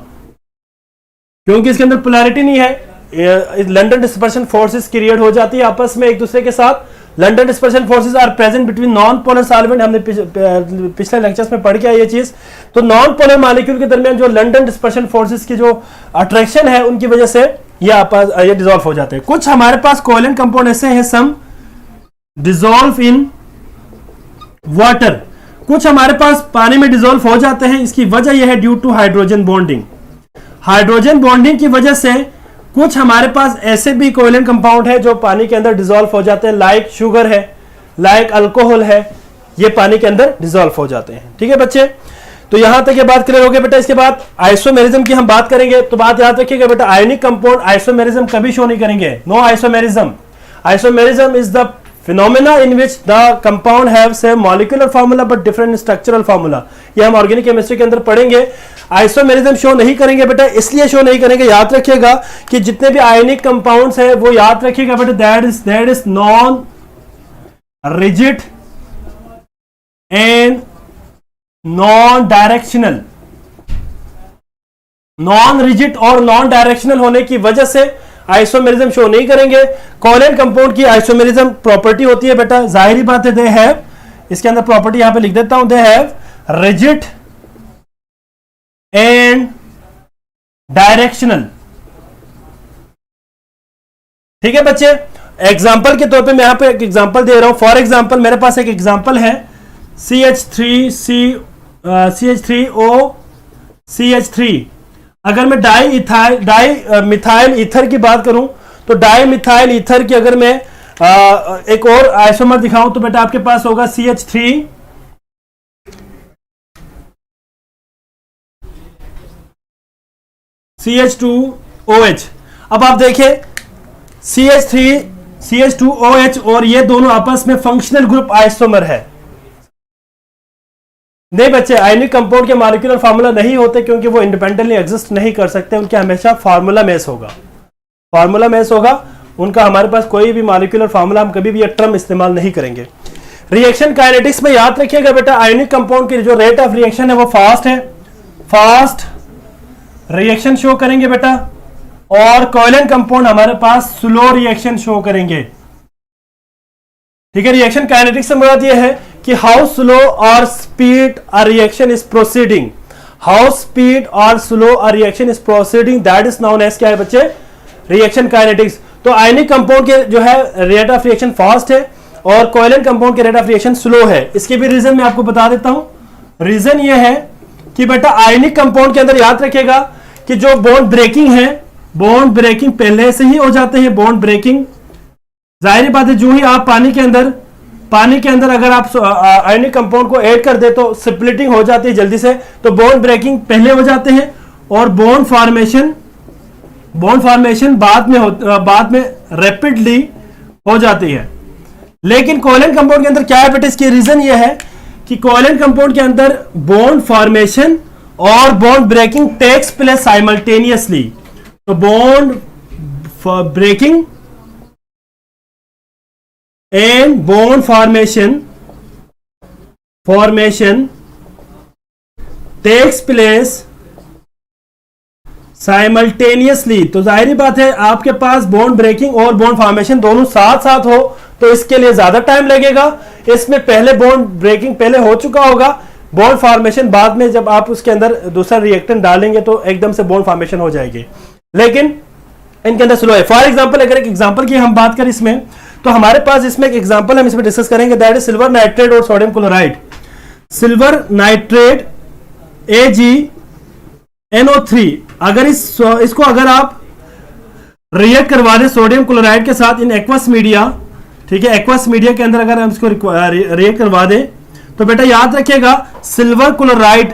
क्योंकि इसके अंदर पोलैरिटी नहीं है। लंडन डिस्पर्शन फोर्सेस क्रिएट हो जाती है आपस में एक दूसरे के साथ। London dispersion forces are present between non polar solvent, हमने पिछले लेक्चर्स में पढ़ के ये चीज। तो नॉन पोलर मॉलिक्यूल के दरमियान जो लंडन डिस्पर्शन फोर्सेस की जो अट्रैक्शन है उनकी वजह से ये डिसॉल्व हो जाते हैं। कुछ हमारे पास कोवेलेंट कंपाउंड ऐसे हैं, सम डिसॉल्व इन वाटर, कुछ हमारे पास पानी में डिसॉल्व हो जाते हैं। इसकी वजह यह है due to hydrogen bonding. Hydrogen bonding की वजह से कुछ हमारे पास ऐसे भी कोवेलेंट कंपाउंड है जो पानी के अंदर डिसॉल्व हो जाते हैं, लाइक शुगर है, लाइक अल्कोहल है, ये पानी के अंदर डिसॉल्व हो जाते हैं। ठीक है बच्चे, तो यहां तक ये बात क्लियर हो गई बेटा। इसके बाद आइसोमेरिज्म की हम बात करेंगे, तो बात याद रखिएगा बेटा, आयनिक कंपाउंड आइसोमेरिज्म कभी शो नहीं करेंगे, no isomerism. Isomerism is the phenomena in which the compound have same molecular formula but different structural formula। ये हम ऑर्गेनिक केमिस्ट्री के अंदर पढ़ेंगे। आइसोमेरिज्म शो नहीं करेंगे बेटा, इसलिए शो नहीं करेंगे, याद रखिएगा कि जितने भी आयनिक कंपाउंड्स है वो याद रखिएगा बेटा, that is non rigid and non directional. Non rigid और नॉन डायरेक्शनल होने की वजह से आइसोमेरिज्म शो नहीं करेंगे। कोवेलेंट कंपाउंड की आइसोमेरिज्म प्रॉपर्टी होती है बेटा, जाहिर बात है, दे हैव, इसके अंदर प्रॉपर्टी यहां पे लिख देता हूं, they have rigid and directional. ठीक है बच्चे, एग्जांपल के तौर पे मैं यहां पे एक एग्जांपल दे रहा हूं। फॉर एग्जांपल मेरे पास एक एग्जांपल है CH3COCH3। अगर मैं डाई मिथाइल ईथर की बात करूं तो डाई मिथाइल ईथर की अगर मैं एक और आइसोमर दिखाऊं तो बेटा आपके पास होगा CH3 CH2OH। अब आप देखें CH3 CH2OH और ये दोनों आपस में फंक्शनल ग्रुप आइसोमर है। नहीं बच्चे, आयनिक कंपाउंड के मॉलिक्यूलर फार्मूला नहीं होते क्योंकि वो इंडिपेंडेंटली एग्जिस्ट नहीं कर सकते, उनके हमेशा फार्मूला मेस होगा, फार्मूला मेस होगा उनका। हमारे पास कोई भी मॉलिक्यूलर फार्मूला, हम कभी भी ये टर्म इस्तेमाल नहीं करेंगे। रिएक्शन काइनेटिक्स में याद रखिएगा बेटा, आयनिक कंपाउंड की जो रेट ऑफ रिएक्शन है वो फास्ट है, फास्ट रिएक्शन शो करेंगे बेटा, और कोवैलेंट कंपाउंड हमारे पास स्लो रिएक्शन शो करेंगे। ठीक है, रिएक्शन काइनेटिक्स से मुराद ये है कि हाउ स्लो और speed a reaction is proceeding, how speed और slow a reaction is proceeding, that is known as क्या है बच्चे, रिएक्शन काइनेटिक्स। तो आयनिक कंपाउंड के जो है रेट ऑफ रिएक्शन फास्ट है और कोवैलेंट कंपाउंड के रेट ऑफ रिएक्शन स्लो है। इसके भी रीजन मैं आपको बता देता हूं। रीजन ये है कि बेटा आयनिक कंपाउंड के अंदर याद रखिएगा कि जो बॉन्ड ब्रेकिंग है, बॉन्ड ब्रेकिंग पहले से ही हो जाते हैं, बॉन्ड ब्रेकिंग जाहिर बात है, जो ही आप पानी के अंदर अगर आप आयनिक कंपाउंड को ऐड कर दे तो स्प्लिटिंग हो जाती है जल्दी से, तो बॉन्ड ब्रेकिंग पहले हो जाते हैं और बॉन्ड फॉर्मेशन बाद में रैपिडली हो जाती है। लेकिन कोवैलेंट कंपाउंड के अंदर क्या है बेटा, इसकी रीजन ये है कि कोवैलेंट कंपाउंड के अंदर बॉन्ड फॉर्मेशन और bond breaking takes place simultaneously. तो bond breaking and bond formation takes place simultaneously. तो जाहिर बात है आपके पास बॉन्ड ब्रेकिंग और बॉन्ड फॉर्मेशन दोनों साथ साथ हो तो इसके लिए ज्यादा टाइम लगेगा। इसमें पहले बॉन्ड ब्रेकिंग पहले हो चुका होगा, बॉन्ड फॉर्मेशन बाद में जब आप उसके अंदर दूसरा रिएक्टेंट डालेंगे तो एकदम से बॉन्ड फॉर्मेशन हो जाएगी, लेकिन इनके अंदर स्लो है। फॉर एग्जांपल अगर एक एग्जांपल की हम बात करें इसमें, तो हमारे पास इसमें एक एग्जांपल हम इसमें डिस्कस करेंगे, दैट इज सिल्वर नाइट्रेट और sodium chloride. Silver nitrate AgNO3, अगर इसको अगर आप रिएक्ट करवा दें सोडियम क्लोराइड के साथ इन एक्वस मीडिया, ठीक है, एक्वस मीडिया के अंदर अगर हम इसको रिएक्ट करवा दें तो बेटा याद रखिएगा silver chloride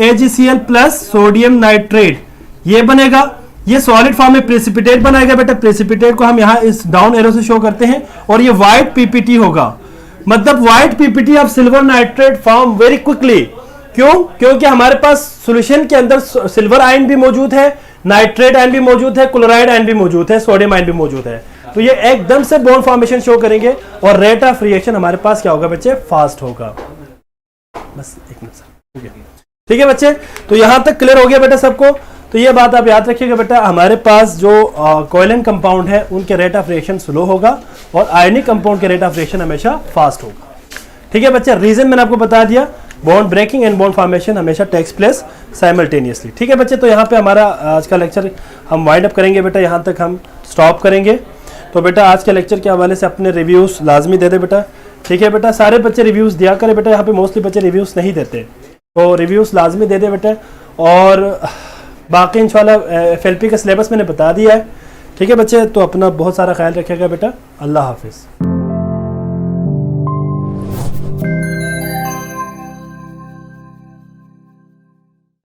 AgCl plus sodium nitrate ये बनेगा। ये सॉलिड फॉर्म में प्रेसिपिटेट बनाएगा बेटा, प्रेसिपिटेट को हम यहां इस डाउन एरो से शो करते हैं, और ये व्हाइट पीपीटी होगा, मतलब white PPT of silver nitrate form very quickly. क्यों? क्योंकि हमारे पास सॉल्यूशन के अंदर सिल्वर आयन भी मौजूद है, नाइट्रेट आयन भी मौजूद है, क्लोराइड आयन भी मौजूद है, सोडियम आयन भी मौजूद है, तो ये एकदम से बॉन्ड फॉर्मेशन शो करेंगे और रेट ऑफ रिएक्शन हमारे पास क्या होगा बच्चे, फास्ट होगा। बस एक मिनट सर, ठीक है बच्चे, तो यहां तक क्लियर हो गया बेटा सबको। तो ये बात आप याद रखिएगा बेटा, हमारे पास जो कोवैलेंट कंपाउंड है उनके रेट ऑफ रिएक्शन स्लो होगा और आयनिक कंपाउंड के रेट ऑफ रिएक्शन हमेशा फास्ट होगा। ठीक है बच्चे, रीजन मैंने आपको बता दिया, bond breaking and bond formation हमेशा टेक्स प्लेस साइमल्टेनियसली। ठीक है बच्चे, तो यहाँ पे हमारा आज का लेक्चर हम वाइंड अप करेंगे बेटा, यहाँ तक हम स्टॉप करेंगे। तो बेटा आज के लेक्चर के हवाले से अपने रिव्यूज़ लाजमी दे दे बेटा। ठीक है बेटा, सारे बच्चे रिव्यूज़ दिया करें बेटा, यहाँ पे मोस्टली बच्चे रिव्यूज़ नहीं देते, तो रिव्यूज़ लाजमी दे दे बेटा। और बाकी इंशाल्लाह FLP का सिलेबस मैंने बता दिया है। ठीक है बच्चे, तो अपना बहुत सारा ख्याल रखिएगा बेटा। अल्लाह हाफिज़।